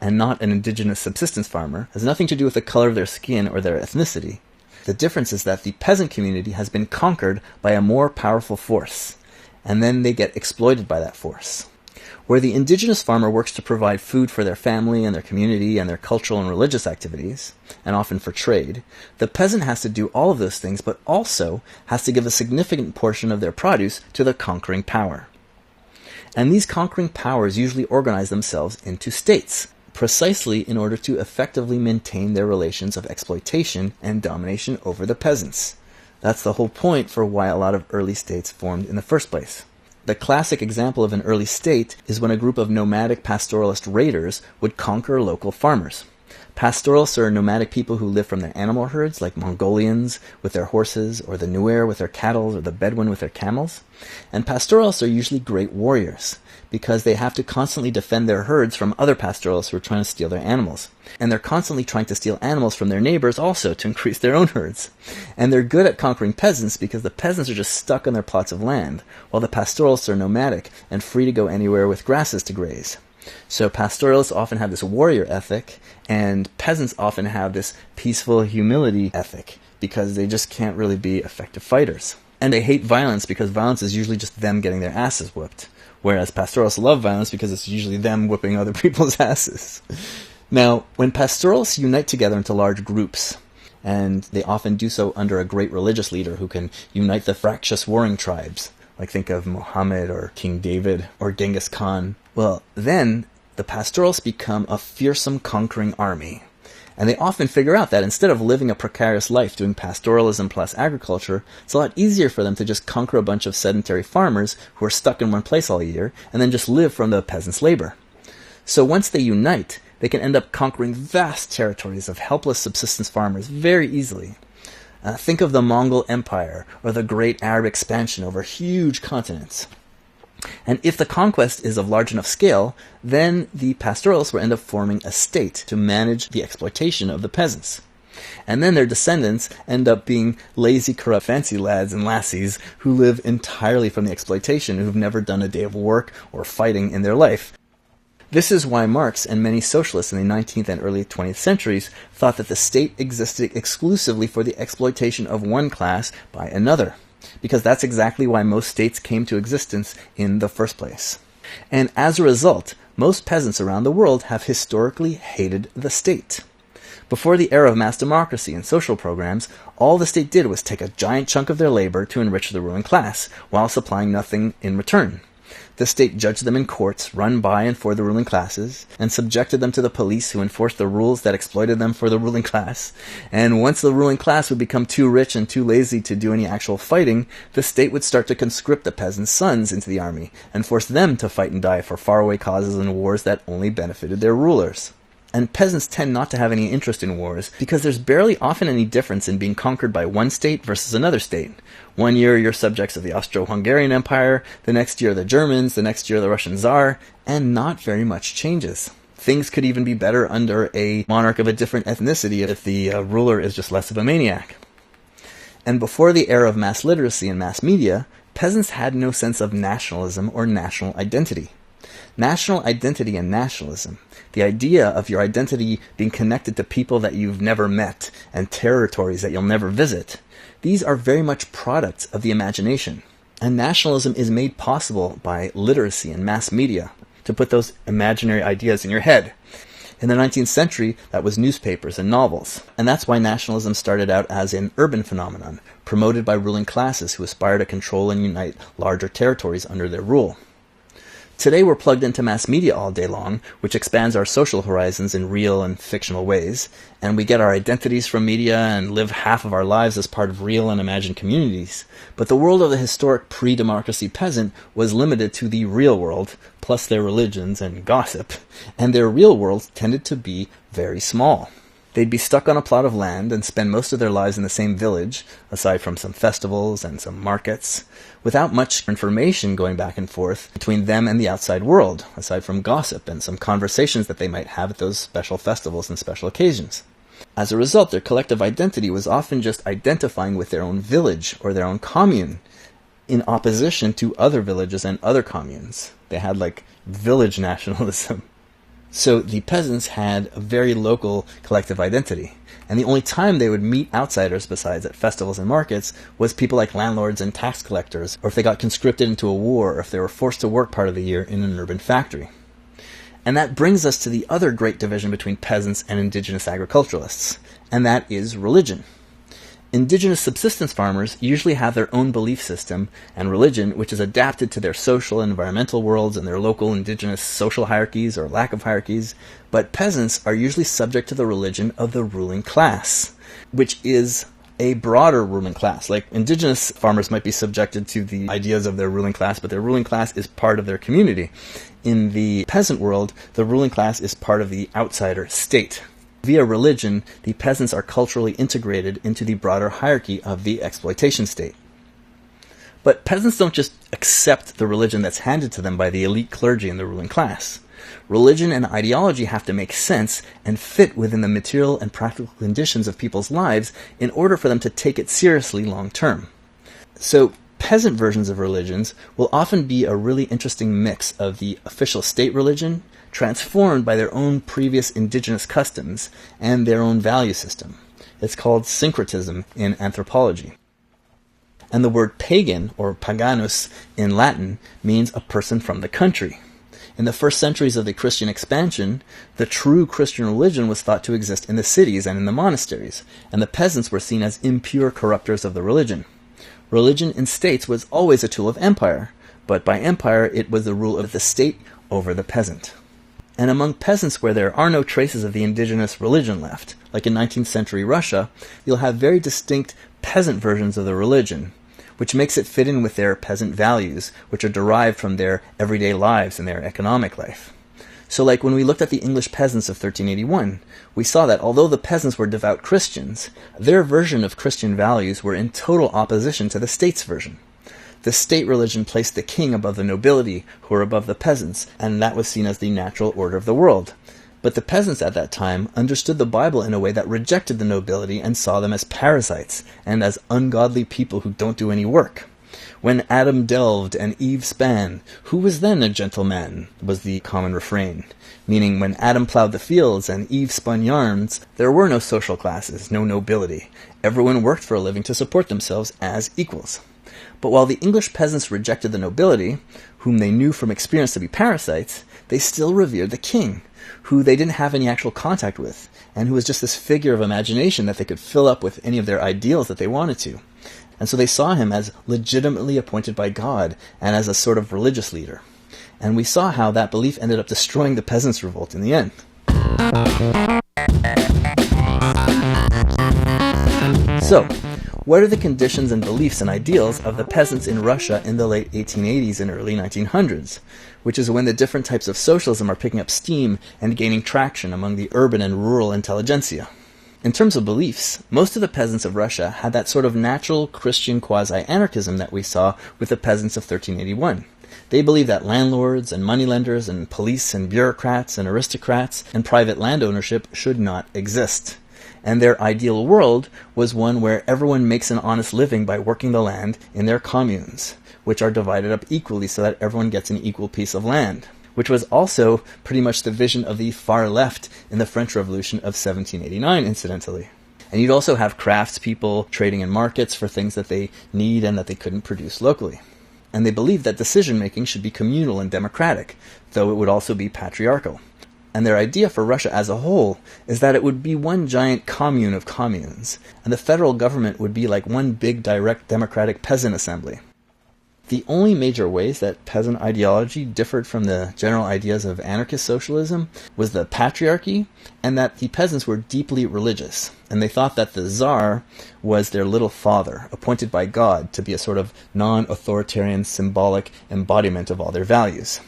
and not an indigenous subsistence farmer has nothing to do with the color of their skin or their ethnicity. The difference is that the peasant community has been conquered by a more powerful force, and then they get exploited by that force. Where the indigenous farmer works to provide food for their family and their community and their cultural and religious activities, and often for trade, the peasant has to do all of those things, but also has to give a significant portion of their produce to the conquering power. And these conquering powers usually organize themselves into states, precisely in order to effectively maintain their relations of exploitation and domination over the peasants. That's the whole point for why a lot of early states formed in the first place. The classic example of an early state is when a group of nomadic pastoralist raiders would conquer local farmers. Pastoralists are nomadic people who live from their animal herds, like Mongolians with their horses, or the Nuer with their cattle, or the Bedouin with their camels. And pastoralists are usually great warriors, because they have to constantly defend their herds from other pastoralists who are trying to steal their animals. And they're constantly trying to steal animals from their neighbors also to increase their own herds. And they're good at conquering peasants because the peasants are just stuck on their plots of land, while the pastoralists are nomadic and free to go anywhere with grasses to graze. So pastoralists often have this warrior ethic, and peasants often have this peaceful humility ethic, because they just can't really be effective fighters. And they hate violence because violence is usually just them getting their asses whooped. Whereas pastoralists love violence because it's usually them whooping other people's asses. Now, when pastoralists unite together into large groups, and they often do so under a great religious leader who can unite the fractious warring tribes, like think of Muhammad or King David or Genghis Khan, well, then the pastoralists become a fearsome conquering army. And they often figure out that instead of living a precarious life doing pastoralism plus agriculture, it's a lot easier for them to just conquer a bunch of sedentary farmers who are stuck in one place all year and then just live from the peasants' labor. So once they unite, they can end up conquering vast territories of helpless subsistence farmers very easily. Think of the Mongol Empire or the Great Arab Expansion over huge continents. And if the conquest is of large enough scale, then the pastoralists will end up forming a state to manage the exploitation of the peasants. And then their descendants end up being lazy, corrupt, fancy lads and lassies who live entirely from the exploitation, who've never done a day of work or fighting in their life. This is why Marx and many socialists in the 19th and early 20th centuries thought that the state existed exclusively for the exploitation of one class by another, because that's exactly why most states came to existence in the first place. And as a result, most peasants around the world have historically hated the state. Before the era of mass democracy and social programs, all the state did was take a giant chunk of their labor to enrich the ruling class, while supplying nothing in return. The state judged them in courts run by and for the ruling classes, and subjected them to the police who enforced the rules that exploited them for the ruling class. And once the ruling class would become too rich and too lazy to do any actual fighting, the state would start to conscript the peasants' sons into the army, and force them to fight and die for faraway causes and wars that only benefited their rulers. And peasants tend not to have any interest in wars because there's barely often any difference in being conquered by one state versus another state. One year you're subjects of the Austro-Hungarian Empire, the next year the Germans, the next year the Russian Tsar, and not very much changes. Things could even be better under a monarch of a different ethnicity if the ruler is just less of a maniac. And before the era of mass literacy and mass media, peasants had no sense of nationalism or national identity. National identity and nationalism, the idea of your identity being connected to people that you've never met and territories that you'll never visit, these are very much products of the imagination. And nationalism is made possible by literacy and mass media, to put those imaginary ideas in your head. In the 19th century, that was newspapers and novels. And that's why nationalism started out as an urban phenomenon, promoted by ruling classes who aspire to control and unite larger territories under their rule. Today we're plugged into mass media all day long, which expands our social horizons in real and fictional ways, and we get our identities from media and live half of our lives as part of real and imagined communities. But the world of the historic pre-democracy peasant was limited to the real world, plus their religions and gossip, and their real world tended to be very small. They'd be stuck on a plot of land and spend most of their lives in the same village, aside from some festivals and some markets, without much information going back and forth between them and the outside world, aside from gossip and some conversations that they might have at those special festivals and special occasions. As a result, their collective identity was often just identifying with their own village or their own commune, in opposition to other villages and other communes. They had like village nationalism. So the peasants had a very local collective identity. And the only time they would meet outsiders besides at festivals and markets was people like landlords and tax collectors, or if they got conscripted into a war, or if they were forced to work part of the year in an urban factory. And that brings us to the other great division between peasants and indigenous agriculturalists, and that is religion. Indigenous subsistence farmers usually have their own belief system and religion, which is adapted to their social and environmental worlds and their local indigenous social hierarchies or lack of hierarchies, but peasants are usually subject to the religion of the ruling class, which is a broader ruling class. Like indigenous farmers might be subjected to the ideas of their ruling class, but their ruling class is part of their community. In the peasant world, the ruling class is part of the outsider state. Via religion, the peasants are culturally integrated into the broader hierarchy of the exploitation state. But peasants don't just accept the religion that's handed to them by the elite clergy and the ruling class. Religion and ideology have to make sense and fit within the material and practical conditions of people's lives in order for them to take it seriously long term. So, peasant versions of religions will often be a really interesting mix of the official state religion, transformed by their own previous indigenous customs and their own value system. It's called syncretism in anthropology. And the word pagan, or paganus in Latin, means a person from the country. In the first centuries of the Christian expansion, the true Christian religion was thought to exist in the cities and in the monasteries, and the peasants were seen as impure corruptors of the religion. Religion in states was always a tool of empire, but by empire it was the rule of the state over the peasant. And among peasants where there are no traces of the indigenous religion left, like in 19th century Russia, you'll have very distinct peasant versions of the religion, which makes it fit in with their peasant values, which are derived from their everyday lives and their economic life. So like when we looked at the English peasants of 1381, we saw that although the peasants were devout Christians, their version of Christian values were in total opposition to the state's version. The state religion placed the king above the nobility, who were above the peasants, and that was seen as the natural order of the world. But the peasants at that time understood the Bible in a way that rejected the nobility and saw them as parasites and as ungodly people who don't do any work. When Adam delved and Eve span, who was then a gentleman? Was the common refrain. Meaning when Adam plowed the fields and Eve spun yarns, there were no social classes, no nobility. Everyone worked for a living to support themselves as equals. But while the English peasants rejected the nobility, whom they knew from experience to be parasites, they still revered the king, who they didn't have any actual contact with, and who was just this figure of imagination that they could fill up with any of their ideals that they wanted to. And so they saw him as legitimately appointed by God and as a sort of religious leader. And we saw how that belief ended up destroying the peasants' revolt in the end. So, what are the conditions and beliefs and ideals of the peasants in Russia in the late 1880s and early 1900s, which is when the different types of socialism are picking up steam and gaining traction among the urban and rural intelligentsia? In terms of beliefs, most of the peasants of Russia had that sort of natural Christian quasi-anarchism that we saw with the peasants of 1381. They believed that landlords and moneylenders and police and bureaucrats and aristocrats and private land ownership should not exist. And their ideal world was one where everyone makes an honest living by working the land in their communes, which are divided up equally so that everyone gets an equal piece of land, which was also pretty much the vision of the far left in the French Revolution of 1789, incidentally. And you'd also have craftspeople trading in markets for things that they need and that they couldn't produce locally. And they believed that decision-making should be communal and democratic, though it would also be patriarchal. And their idea for Russia as a whole is that it would be one giant commune of communes, and the federal government would be like one big direct democratic peasant assembly. The only major ways that peasant ideology differed from the general ideas of anarchist socialism was the patriarchy, and that the peasants were deeply religious, and they thought that the Tsar was their little father, appointed by God to be a sort of non-authoritarian symbolic embodiment of all their values.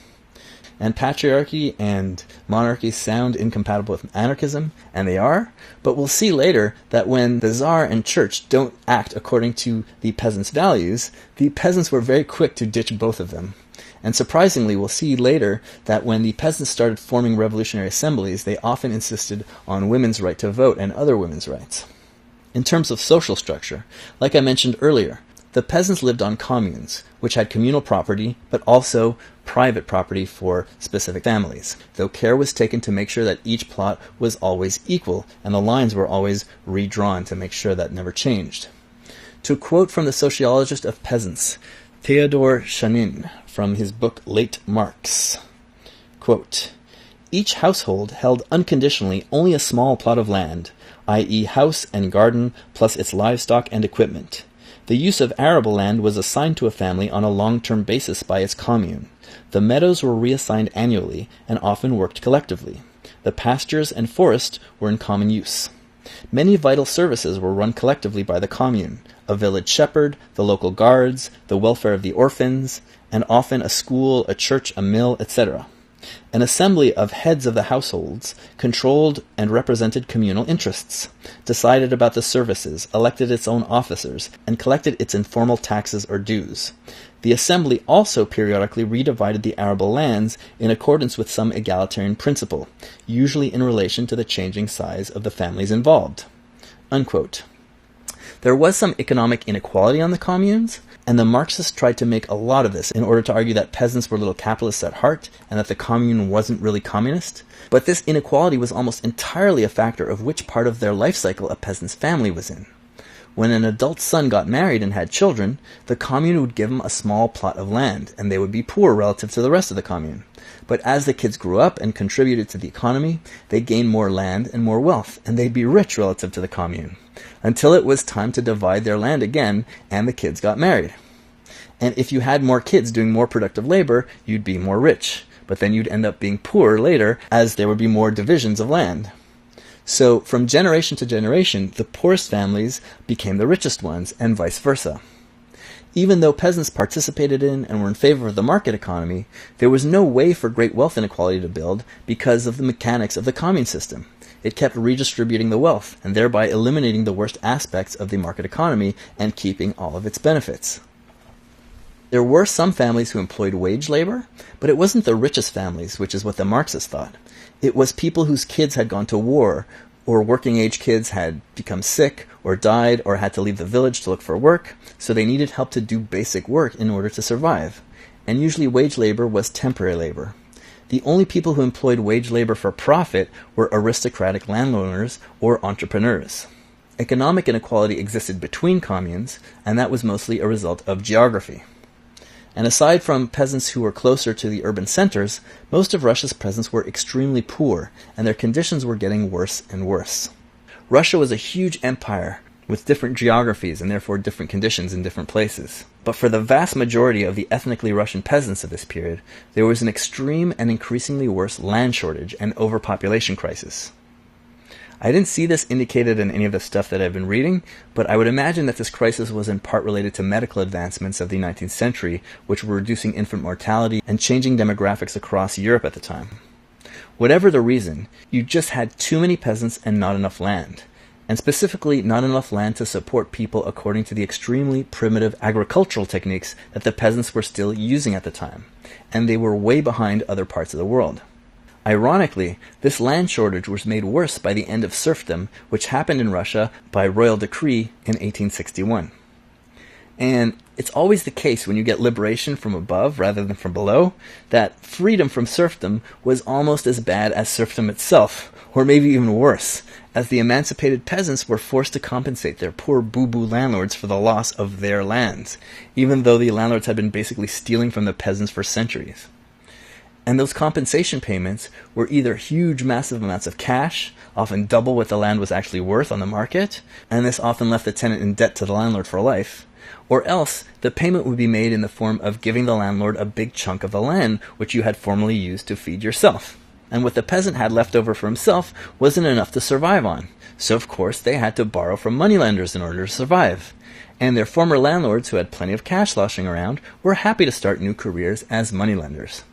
And patriarchy and monarchy sound incompatible with anarchism, and they are, but we'll see later that when the Tsar and church don't act according to the peasants' values, the peasants were very quick to ditch both of them. And surprisingly, we'll see later that when the peasants started forming revolutionary assemblies, they often insisted on women's right to vote and other women's rights. In terms of social structure, like I mentioned earlier, the peasants lived on communes, which had communal property, but also private property for specific families, though care was taken to make sure that each plot was always equal, and the lines were always redrawn to make sure that never changed. To quote from the sociologist of peasants, Theodor Shanin, from his book Late Marx, quote, "Each household held unconditionally only a small plot of land, i.e. house and garden plus its livestock and equipment. The use of arable land was assigned to a family on a long-term basis by its commune. The meadows were reassigned annually and often worked collectively. The pastures and forest were in common use. Many vital services were run collectively by the commune, a village shepherd, the local guards, the welfare of the orphans, and often a school, a church, a mill, etc. An assembly of heads of the households controlled and represented communal interests, decided about the services, elected its own officers, and collected its informal taxes or dues. The assembly also periodically redivided the arable lands in accordance with some egalitarian principle, usually in relation to the changing size of the families involved." Unquote. There was some economic inequality on the communes, and the Marxists tried to make a lot of this in order to argue that peasants were little capitalists at heart and that the commune wasn't really communist. But this inequality was almost entirely a factor of which part of their life cycle a peasant's family was in. When an adult son got married and had children, the commune would give him a small plot of land, and they would be poor relative to the rest of the commune. But as the kids grew up and contributed to the economy, they gained more land and more wealth, and they'd be rich relative to the commune, until it was time to divide their land again, and the kids got married. And if you had more kids doing more productive labor, you'd be more rich, but then you'd end up being poor later, as there would be more divisions of land. So, from generation to generation, the poorest families became the richest ones, and vice versa. Even though peasants participated in and were in favor of the market economy, there was no way for great wealth inequality to build because of the mechanics of the commune system. It kept redistributing the wealth, and thereby eliminating the worst aspects of the market economy and keeping all of its benefits. There were some families who employed wage labor, but it wasn't the richest families, which is what the Marxists thought. It was people whose kids had gone to war, or working-age kids had become sick, or died, or had to leave the village to look for work, so they needed help to do basic work in order to survive. And usually wage labor was temporary labor. The only people who employed wage labor for profit were aristocratic landowners or entrepreneurs. Economic inequality existed between communes, and that was mostly a result of geography. And aside from peasants who were closer to the urban centers, most of Russia's peasants were extremely poor, and their conditions were getting worse and worse. Russia was a huge empire with different geographies and therefore different conditions in different places. But for the vast majority of the ethnically Russian peasants of this period, there was an extreme and increasingly worse land shortage and overpopulation crisis. I didn't see this indicated in any of the stuff that I've been reading, but I would imagine that this crisis was in part related to medical advancements of the 19th century, which were reducing infant mortality and changing demographics across Europe at the time. Whatever the reason, you just had too many peasants and not enough land, and specifically not enough land to support people according to the extremely primitive agricultural techniques that the peasants were still using at the time, and they were way behind other parts of the world. Ironically, this land shortage was made worse by the end of serfdom, which happened in Russia by royal decree in 1861. And it's always the case when you get liberation from above rather than from below, that freedom from serfdom was almost as bad as serfdom itself, or maybe even worse, as the emancipated peasants were forced to compensate their poor boo-boo landlords for the loss of their lands, even though the landlords had been basically stealing from the peasants for centuries. And those compensation payments were either huge, massive amounts of cash, often double what the land was actually worth on the market, and this often left the tenant in debt to the landlord for life, or else the payment would be made in the form of giving the landlord a big chunk of the land which you had formerly used to feed yourself. And what the peasant had left over for himself wasn't enough to survive on, so of course they had to borrow from moneylenders in order to survive. And their former landlords, who had plenty of cash sloshing around, were happy to start new careers as moneylenders.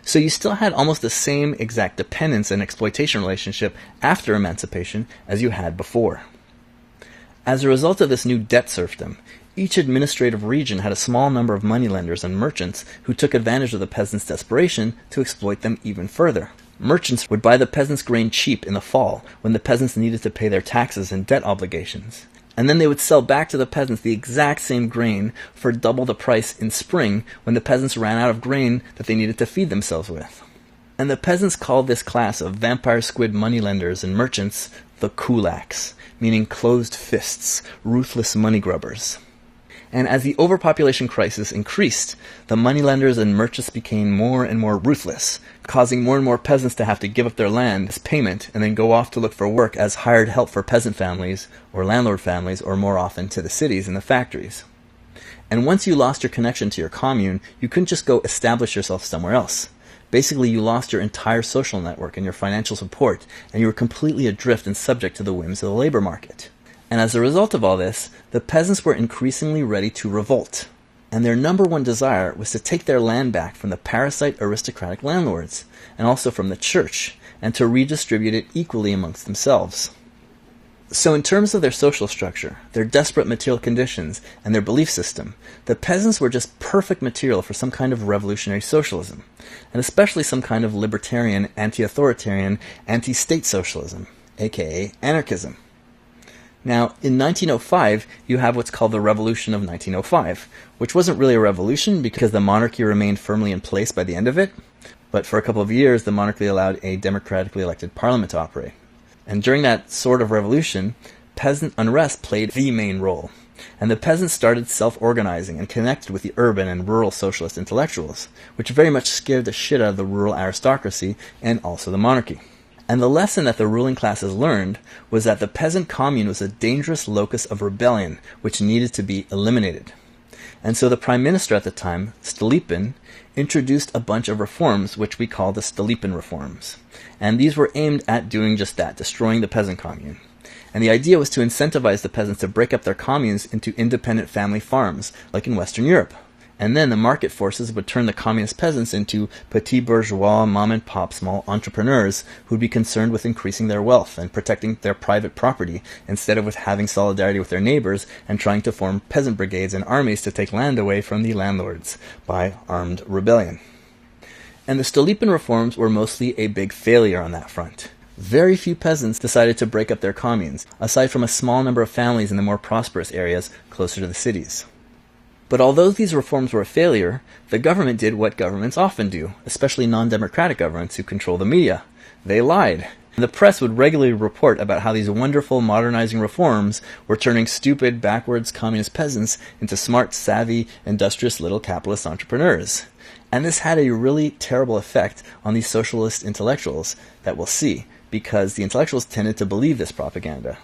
So you still had almost the same exact dependence and exploitation relationship after emancipation as you had before. As a result of this new debt serfdom, each administrative region had a small number of moneylenders and merchants who took advantage of the peasants' desperation to exploit them even further. Merchants would buy the peasants' grain cheap in the fall when the peasants needed to pay their taxes and debt obligations. And then they would sell back to the peasants the exact same grain for double the price in spring when the peasants ran out of grain that they needed to feed themselves with. And the peasants called this class of vampire squid moneylenders and merchants the kulaks, meaning closed fists, ruthless money grubbers. And as the overpopulation crisis increased, the moneylenders and merchants became more and more ruthless, causing more and more peasants to have to give up their land as payment and then go off to look for work as hired help for peasant families or landlord families, or more often to the cities and the factories. And once you lost your connection to your commune, you couldn't just go establish yourself somewhere else. Basically, you lost your entire social network and your financial support, and you were completely adrift and subject to the whims of the labor market. And as a result of all this, the peasants were increasingly ready to revolt. And their number one desire was to take their land back from the parasite aristocratic landlords, and also from the church, and to redistribute it equally amongst themselves. So in terms of their social structure, their desperate material conditions, and their belief system, the peasants were just perfect material for some kind of revolutionary socialism, and especially some kind of libertarian, anti-authoritarian, anti-state socialism, aka anarchism. Now, in 1905, you have what's called the Revolution of 1905, which wasn't really a revolution because the monarchy remained firmly in place by the end of it, but for a couple of years the monarchy allowed a democratically elected parliament to operate. And during that sort of revolution, peasant unrest played the main role, and the peasants started self-organizing and connected with the urban and rural socialist intellectuals, which very much scared the shit out of the rural aristocracy and also the monarchy. And the lesson that the ruling classes learned was that the peasant commune was a dangerous locus of rebellion which needed to be eliminated. And so the prime minister at the time, Stolypin, introduced a bunch of reforms which we call the Stolypin reforms. And these were aimed at doing just that, destroying the peasant commune. And the idea was to incentivize the peasants to break up their communes into independent family farms, like in Western Europe. And then the market forces would turn the communist peasants into petit bourgeois, mom-and-pop small entrepreneurs who would be concerned with increasing their wealth and protecting their private property instead of with having solidarity with their neighbors and trying to form peasant brigades and armies to take land away from the landlords by armed rebellion. And the Stolypin reforms were mostly a big failure on that front. Very few peasants decided to break up their communes, aside from a small number of families in the more prosperous areas closer to the cities. But although these reforms were a failure, the government did what governments often do, especially non-democratic governments who control the media. They lied. The press would regularly report about how these wonderful modernizing reforms were turning stupid, backwards communist peasants into smart, savvy, industrious little capitalist entrepreneurs. And this had a really terrible effect on these socialist intellectuals that we'll see, because the intellectuals tended to believe this propaganda.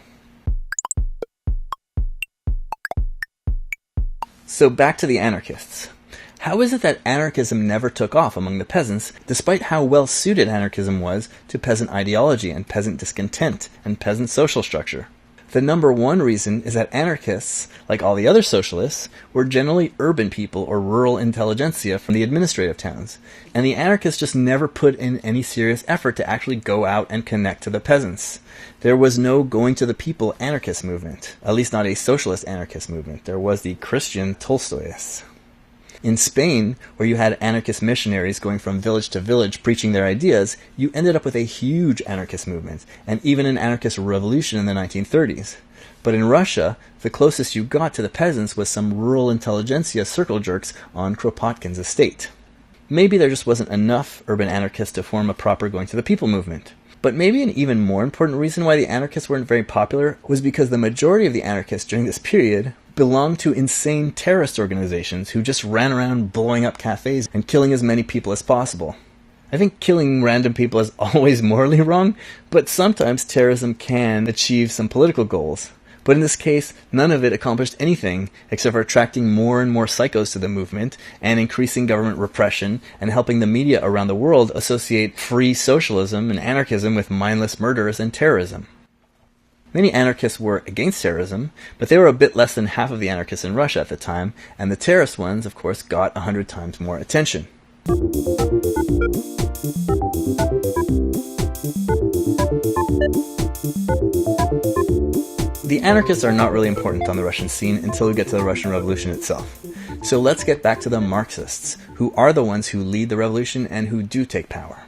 So back to the anarchists. How is it that anarchism never took off among the peasants, despite how well suited anarchism was to peasant ideology and peasant discontent and peasant social structure? The number one reason is that anarchists, like all the other socialists, were generally urban people or rural intelligentsia from the administrative towns, and the anarchists just never put in any serious effort to actually go out and connect to the peasants. There was no going to the people anarchist movement, at least not a socialist anarchist movement. There was the Christian Tolstoyists. In Spain, where you had anarchist missionaries going from village to village preaching their ideas, you ended up with a huge anarchist movement, and even an anarchist revolution in the 1930s. But in Russia, the closest you got to the peasants was some rural intelligentsia circle jerks on Kropotkin's estate. Maybe there just wasn't enough urban anarchists to form a proper going-to-the-people movement. But maybe an even more important reason why the anarchists weren't very popular was because the majority of the anarchists during this period belonged to insane terrorist organizations who just ran around blowing up cafes and killing as many people as possible. I think killing random people is always morally wrong, but sometimes terrorism can achieve some political goals. But in this case, none of it accomplished anything except for attracting more and more psychos to the movement and increasing government repression and helping the media around the world associate free socialism and anarchism with mindless murders and terrorism. Many anarchists were against terrorism, but they were a bit less than half of the anarchists in Russia at the time, and the terrorist ones, of course, got 100 times more attention. The anarchists are not really important on the Russian scene until we get to the Russian Revolution itself. So let's get back to the Marxists, who are the ones who lead the revolution and who do take power.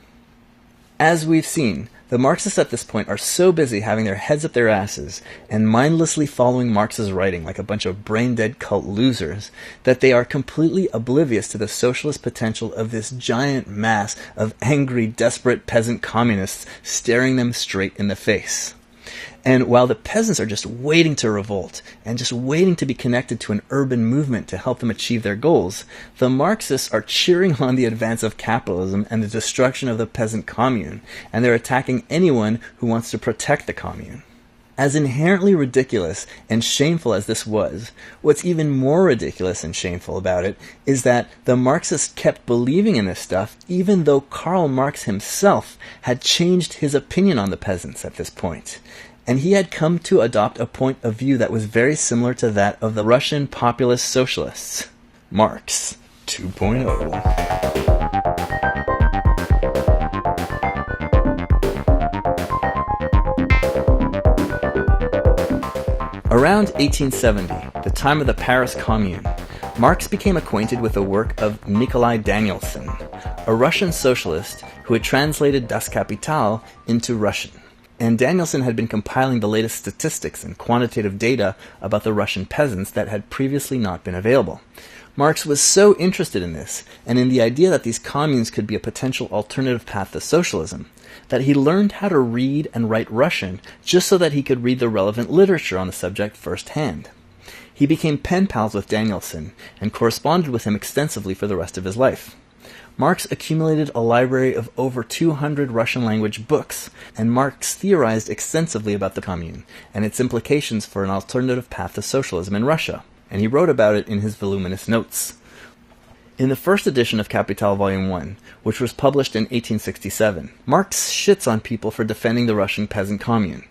As we've seen, the Marxists at this point are so busy having their heads up their asses and mindlessly following Marx's writing like a bunch of brain-dead cult losers that they are completely oblivious to the socialist potential of this giant mass of angry, desperate peasant communists staring them straight in the face. And while the peasants are just waiting to revolt and just waiting to be connected to an urban movement to help them achieve their goals, the Marxists are cheering on the advance of capitalism and the destruction of the peasant commune, and they're attacking anyone who wants to protect the commune. As inherently ridiculous and shameful as this was, what's even more ridiculous and shameful about it is that the Marxists kept believing in this stuff even though Karl Marx himself had changed his opinion on the peasants at this point. And he had come to adopt a point of view that was very similar to that of the Russian populist socialists. Marx 2.0. Around 1870, the time of the Paris Commune, Marx became acquainted with the work of Nikolai Danielson, a Russian socialist who had translated Das Kapital into Russian. And Danielson had been compiling the latest statistics and quantitative data about the Russian peasants that had previously not been available. Marx was so interested in this, and in the idea that these communes could be a potential alternative path to socialism, that he learned how to read and write Russian just so that he could read the relevant literature on the subject firsthand. He became pen pals with Danielson and corresponded with him extensively for the rest of his life. Marx accumulated a library of over 200 Russian-language books, and Marx theorized extensively about the Commune and its implications for an alternative path to socialism in Russia, and he wrote about it in his voluminous notes. In the first edition of Capital Volume 1, which was published in 1867, Marx shits on people for defending the Russian peasant commune.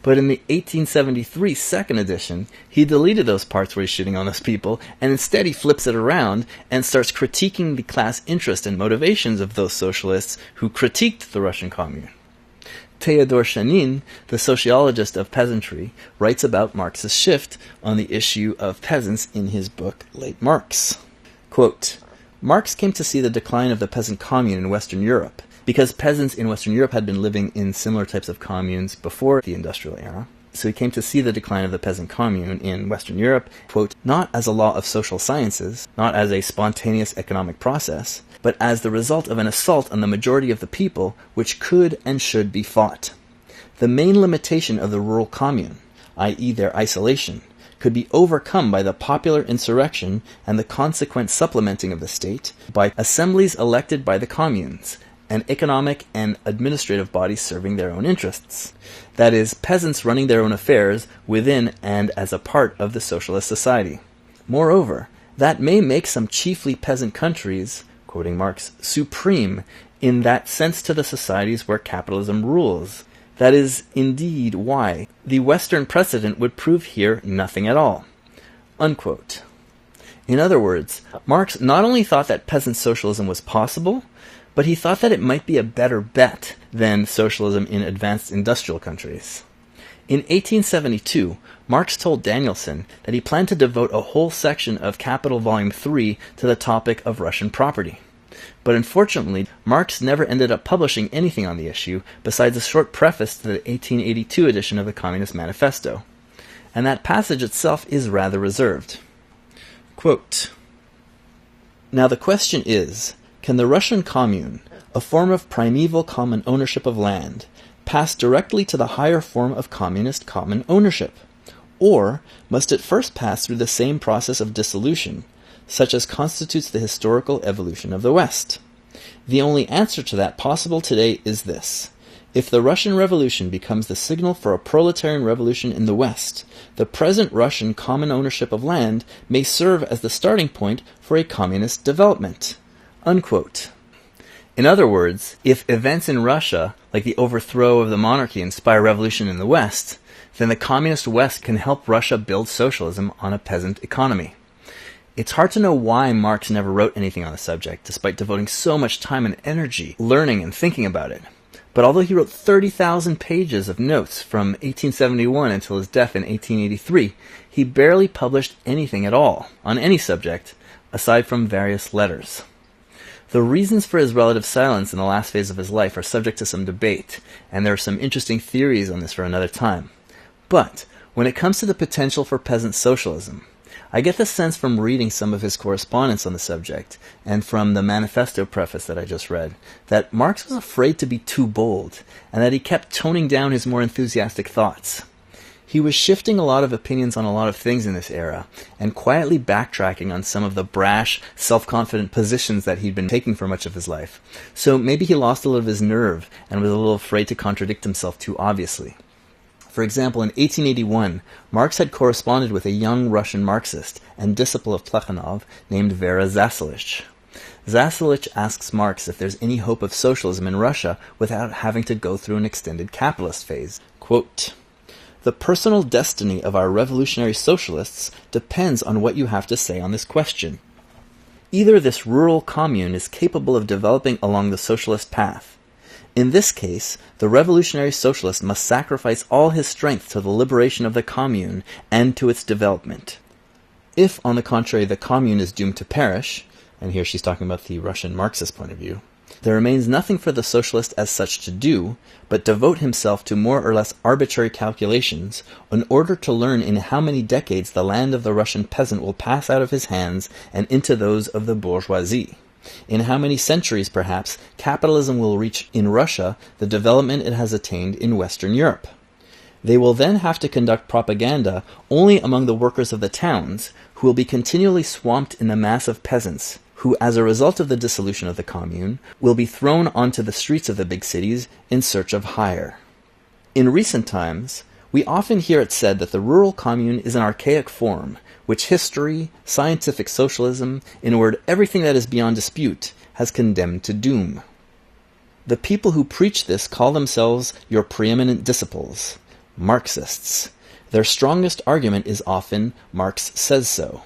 But in the 1873 second edition, he deleted those parts where he's shitting on those people, and instead he flips it around and starts critiquing the class interest and motivations of those socialists who critiqued the Russian commune. Theodor Shanin, the sociologist of peasantry, writes about Marx's shift on the issue of peasants in his book Late Marx. Quote, Marx came to see the decline of the peasant commune in Western Europe, because peasants in Western Europe had been living in similar types of communes before the industrial era. So he came to see the decline of the peasant commune in Western Europe, quote, not as a law of social sciences, not as a spontaneous economic process, but as the result of an assault on the majority of the people which could and should be fought. The main limitation of the rural commune, i.e. their isolation, could be overcome by the popular insurrection and the consequent supplementing of the state by assemblies elected by the communes, and economic and administrative bodies serving their own interests. That is, peasants running their own affairs within and as a part of the socialist society. Moreover, that may make some chiefly peasant countries, quoting Marx, supreme in that sense to the societies where capitalism rules. That is indeed why the Western precedent would prove here nothing at all. Unquote. In other words, Marx not only thought that peasant socialism was possible, but he thought that it might be a better bet than socialism in advanced industrial countries. In 1872, Marx told Danielson that he planned to devote a whole section of Capital Volume 3 to the topic of Russian property. But unfortunately, Marx never ended up publishing anything on the issue besides a short preface to the 1882 edition of the Communist Manifesto. And that passage itself is rather reserved. Quote, now the question is, can the Russian commune, a form of primeval common ownership of land, pass directly to the higher form of communist common ownership? Or must it first pass through the same process of dissolution, such as constitutes the historical evolution of the West? The only answer to that possible today is this. If the Russian Revolution becomes the signal for a proletarian revolution in the West, the present Russian common ownership of land may serve as the starting point for a communist development. Unquote. In other words, if events in Russia, like the overthrow of the monarchy, inspire revolution in the West, then the communist West can help Russia build socialism on a peasant economy. It's hard to know why Marx never wrote anything on the subject, despite devoting so much time and energy learning and thinking about it. But although he wrote 30,000 pages of notes from 1871 until his death in 1883, he barely published anything at all on any subject, aside from various letters. The reasons for his relative silence in the last phase of his life are subject to some debate, and there are some interesting theories on this for another time. But when it comes to the potential for peasant socialism, I get the sense from reading some of his correspondence on the subject, and from the manifesto preface that I just read, that Marx was afraid to be too bold, and that he kept toning down his more enthusiastic thoughts. He was shifting a lot of opinions on a lot of things in this era, and quietly backtracking on some of the brash, self-confident positions that he'd been taking for much of his life. So maybe he lost a little of his nerve, and was a little afraid to contradict himself too obviously. For example, in 1881, Marx had corresponded with a young Russian Marxist and disciple of Plekhanov named Vera Zasilich. Zasilich asks Marx if there's any hope of socialism in Russia without having to go through an extended capitalist phase. Quote, the personal destiny of our revolutionary socialists depends on what you have to say on this question. Either this rural commune is capable of developing along the socialist path. In this case, the revolutionary socialist must sacrifice all his strength to the liberation of the commune and to its development. If, on the contrary, the commune is doomed to perish, and here she's talking about the Russian Marxist point of view, there remains nothing for the socialist as such to do, but devote himself to more or less arbitrary calculations in order to learn in how many decades the land of the Russian peasant will pass out of his hands and into those of the bourgeoisie. In how many centuries, perhaps, capitalism will reach in Russia the development it has attained in Western Europe. They will then have to conduct propaganda only among the workers of the towns, who will be continually swamped in the mass of peasants, who, as a result of the dissolution of the commune, will be thrown onto the streets of the big cities in search of hire. In recent times, we often hear it said that the rural commune is an archaic form, which history, scientific socialism, in a word, everything that is beyond dispute, has condemned to doom. The people who preach this call themselves your preeminent disciples, Marxists. Their strongest argument is often, Marx says so,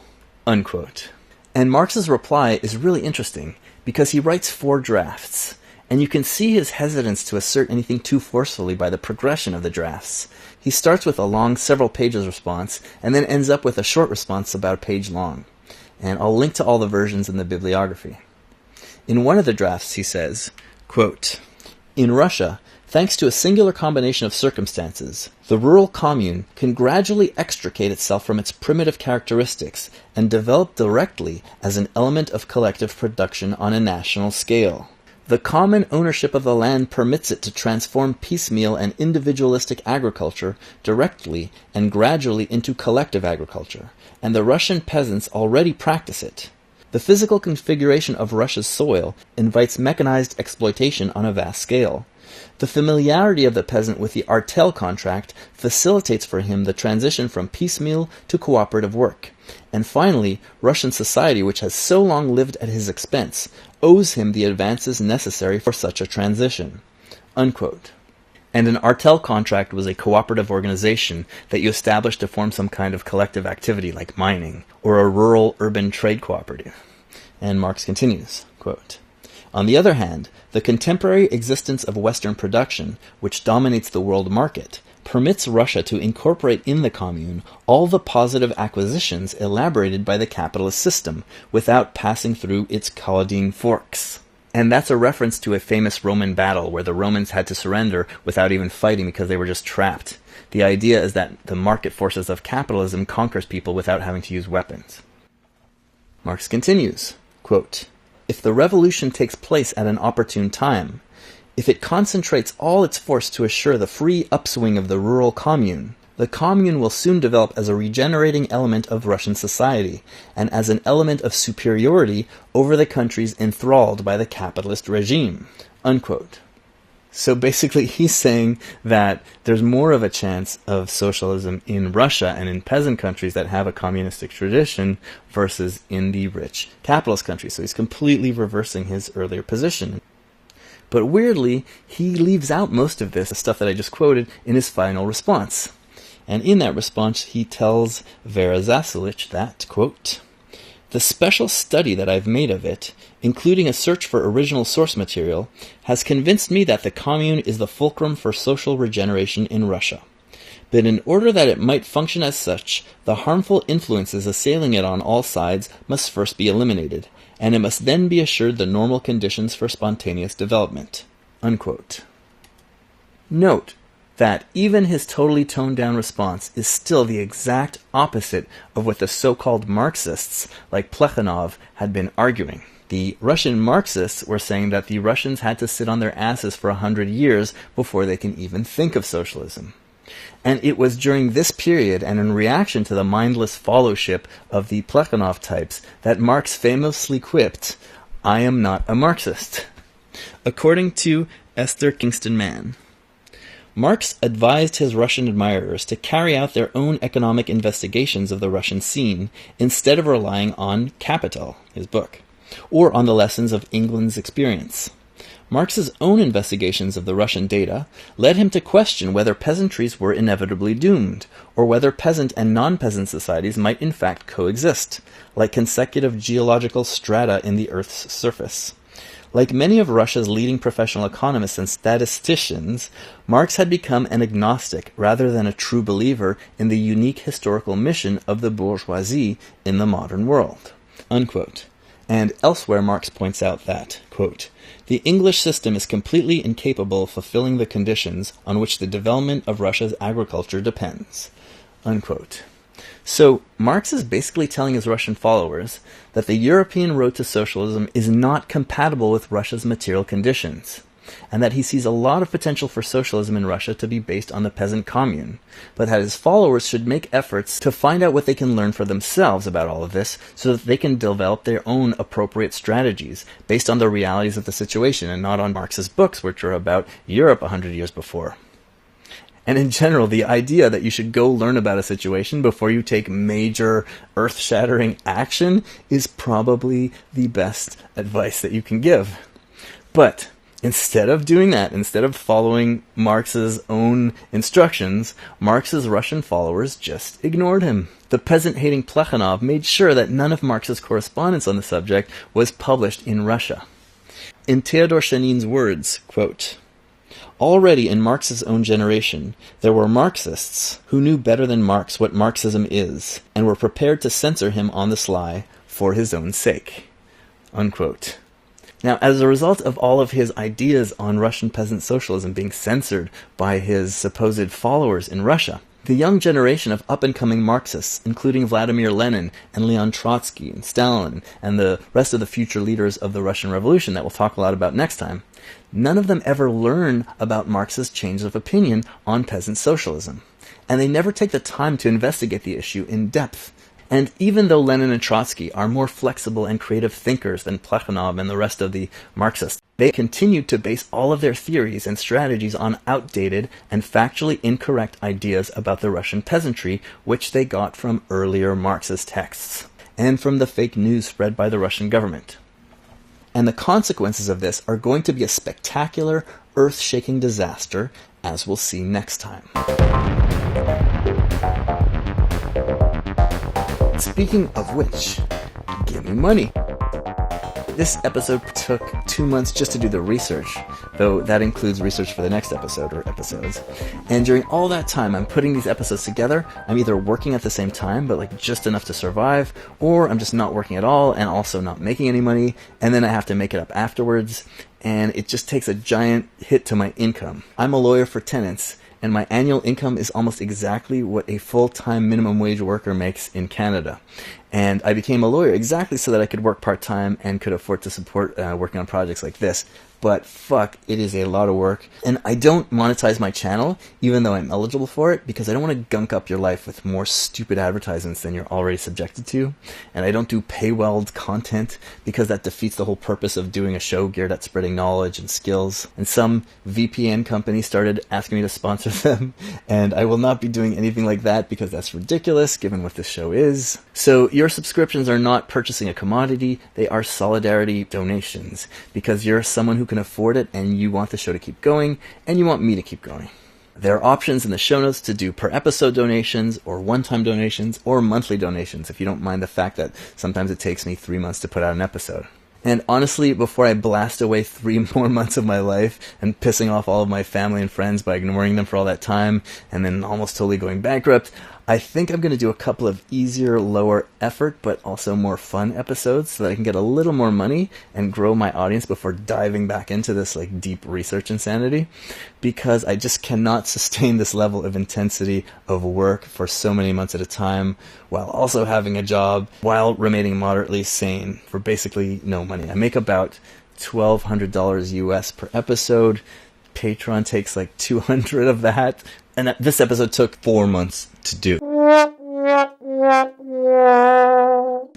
unquote. And Marx's reply is really interesting, because he writes 4 drafts, and you can see his hesitance to assert anything too forcefully by the progression of the drafts. He starts with a long, several pages response, and then ends up with a short response about a page long. And I'll link to all the versions in the bibliography. In one of the drafts, he says, quote, "In Russia, thanks to a singular combination of circumstances, the rural commune can gradually extricate itself from its primitive characteristics and develop directly as an element of collective production on a national scale. The common ownership of the land permits it to transform piecemeal and individualistic agriculture directly and gradually into collective agriculture, and the Russian peasants already practice it. The physical configuration of Russia's soil invites mechanized exploitation on a vast scale. The familiarity of the peasant with the artel contract facilitates for him the transition from piecemeal to cooperative work. And finally, Russian society, which has so long lived at his expense, owes him the advances necessary for such a transition." Unquote. And an artel contract was a cooperative organization that you established to form some kind of collective activity like mining, or a rural-urban trade cooperative. And Marx continues, quote, "On the other hand, the contemporary existence of Western production, which dominates the world market, permits Russia to incorporate in the commune all the positive acquisitions elaborated by the capitalist system without passing through its Caudine forks." And that's a reference to a famous Roman battle where the Romans had to surrender without even fighting because they were just trapped. The idea is that the market forces of capitalism conquers people without having to use weapons. Marx continues, quote, "If the revolution takes place at an opportune time, if it concentrates all its force to assure the free upswing of the rural commune, the commune will soon develop as a regenerating element of Russian society, and as an element of superiority over the countries enthralled by the capitalist regime." Unquote. So basically he's saying that there's more of a chance of socialism in Russia and in peasant countries that have a communistic tradition versus in the rich capitalist countries. So he's completely reversing his earlier position. But weirdly, he leaves out most of this, the stuff that I just quoted, in his final response. And in that response, he tells Vera Zasulich that, quote, "The special study that I've made of it, including a search for original source material, has convinced me that the commune is the fulcrum for social regeneration in Russia. But in order that it might function as such, the harmful influences assailing it on all sides must first be eliminated, and it must then be assured the normal conditions for spontaneous development." Unquote. Note that even his totally toned-down response is still the exact opposite of what the so-called Marxists, like Plekhanov, had been arguing. The Russian Marxists were saying that the Russians had to sit on their asses for 100 years before they can even think of socialism. And it was during this period, and in reaction to the mindless followship of the Plekhanov types, that Marx famously quipped, "I am not a Marxist." According to Esther Kingston Mann, Marx advised his Russian admirers to carry out their own economic investigations of the Russian scene instead of relying on Capital, his book, or on the lessons of England's experience. Marx's own investigations of the Russian data led him to question whether peasantries were inevitably doomed, or whether peasant and non-peasant societies might in fact coexist, like consecutive geological strata in the Earth's surface. Like many of Russia's leading professional economists and statisticians, Marx had become an agnostic rather than a true believer in the unique historical mission of the bourgeoisie in the modern world. Unquote. And elsewhere Marx points out that, quote, the English system is completely incapable of fulfilling the conditions on which the development of Russia's agriculture depends. Unquote. So, Marx is basically telling his Russian followers that the European road to socialism is not compatible with Russia's material conditions, and that he sees a lot of potential for socialism in Russia to be based on the peasant commune, but that his followers should make efforts to find out what they can learn for themselves about all of this so that they can develop their own appropriate strategies based on the realities of the situation and not on Marx's books, which are about Europe 100 years before. And in general, the idea that you should go learn about a situation before you take major earth-shattering action is probably the best advice that you can give. But instead of doing that, instead of following Marx's own instructions, Marx's Russian followers just ignored him. The peasant-hating Plekhanov made sure that none of Marx's correspondence on the subject was published in Russia. In Theodor Shenin's words, quote, already in Marx's own generation, there were Marxists who knew better than Marx what Marxism is, and were prepared to censor him on the sly for his own sake. Unquote. Now, as a result of all of his ideas on Russian peasant socialism being censored by his supposed followers in Russia, the young generation of up-and-coming Marxists, including Vladimir Lenin and Leon Trotsky and Stalin and the rest of the future leaders of the Russian Revolution that we'll talk a lot about next time, none of them ever learn about Marx's change of opinion on peasant socialism, and they never take the time to investigate the issue in depth. And even though Lenin and Trotsky are more flexible and creative thinkers than Plekhanov and the rest of the Marxists, they continued to base all of their theories and strategies on outdated and factually incorrect ideas about the Russian peasantry, which they got from earlier Marxist texts, and from the fake news spread by the Russian government. And the consequences of this are going to be a spectacular, earth-shaking disaster, as we'll see next time. Speaking of which, give me money. This episode took 2 months just to do the research, though that includes research for the next episode or episodes. And during all that time, I'm putting these episodes together. I'm either working at the same time, but like just enough to survive, or I'm just not working at all and also not making any money, and then I have to make it up afterwards, and it just takes a giant hit to my income. I'm a lawyer for tenants, and my annual income is almost exactly what a full-time minimum wage worker makes in Canada. And I became a lawyer exactly so that I could work part-time and could afford to support working on projects like this. But fuck, it is a lot of work. And I don't monetize my channel, even though I'm eligible for it, because I don't want to gunk up your life with more stupid advertisements than you're already subjected to. And I don't do paywalled content, because that defeats the whole purpose of doing a show geared at spreading knowledge and skills. And some VPN company started asking me to sponsor them, and I will not be doing anything like that, because that's ridiculous, given what this show is. So your subscriptions are not purchasing a commodity, they are solidarity donations, because you're someone who can afford it and you want the show to keep going and you want me to keep going. There are options in the show notes to do per episode donations or one-time donations or monthly donations if you don't mind the fact that sometimes it takes me 3 months to put out an episode. And honestly, before I blast away 3 more months of my life and pissing off all of my family and friends by ignoring them for all that time and then almost totally going bankrupt, I think I'm going to do a couple of easier, lower effort, but also more fun episodes so that I can get a little more money and grow my audience before diving back into this like deep research insanity, because I just cannot sustain this level of intensity of work for so many months at a time while also having a job, while remaining moderately sane for basically no money. I make about $1,200 US per episode. Patreon takes like 200 of that, and this episode took 4 months to do.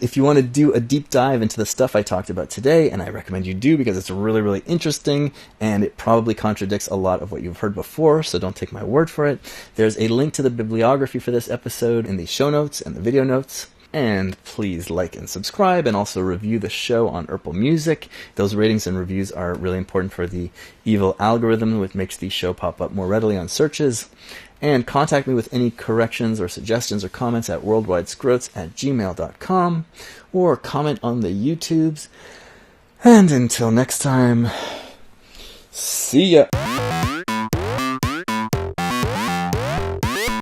If you want to do a deep dive into the stuff I talked about today, and I recommend you do because it's really, really interesting, and it probably contradicts a lot of what you've heard before, so don't take my word for it, there's a link to the bibliography for this episode in the show notes and the video notes. And please like and subscribe, and also review the show on Apple Music. Those ratings and reviews are really important for the evil algorithm, which makes the show pop up more readily on searches. And contact me with any corrections or suggestions or comments at worldwidescroats@gmail.com, or comment on the YouTubes. And until next time, see ya!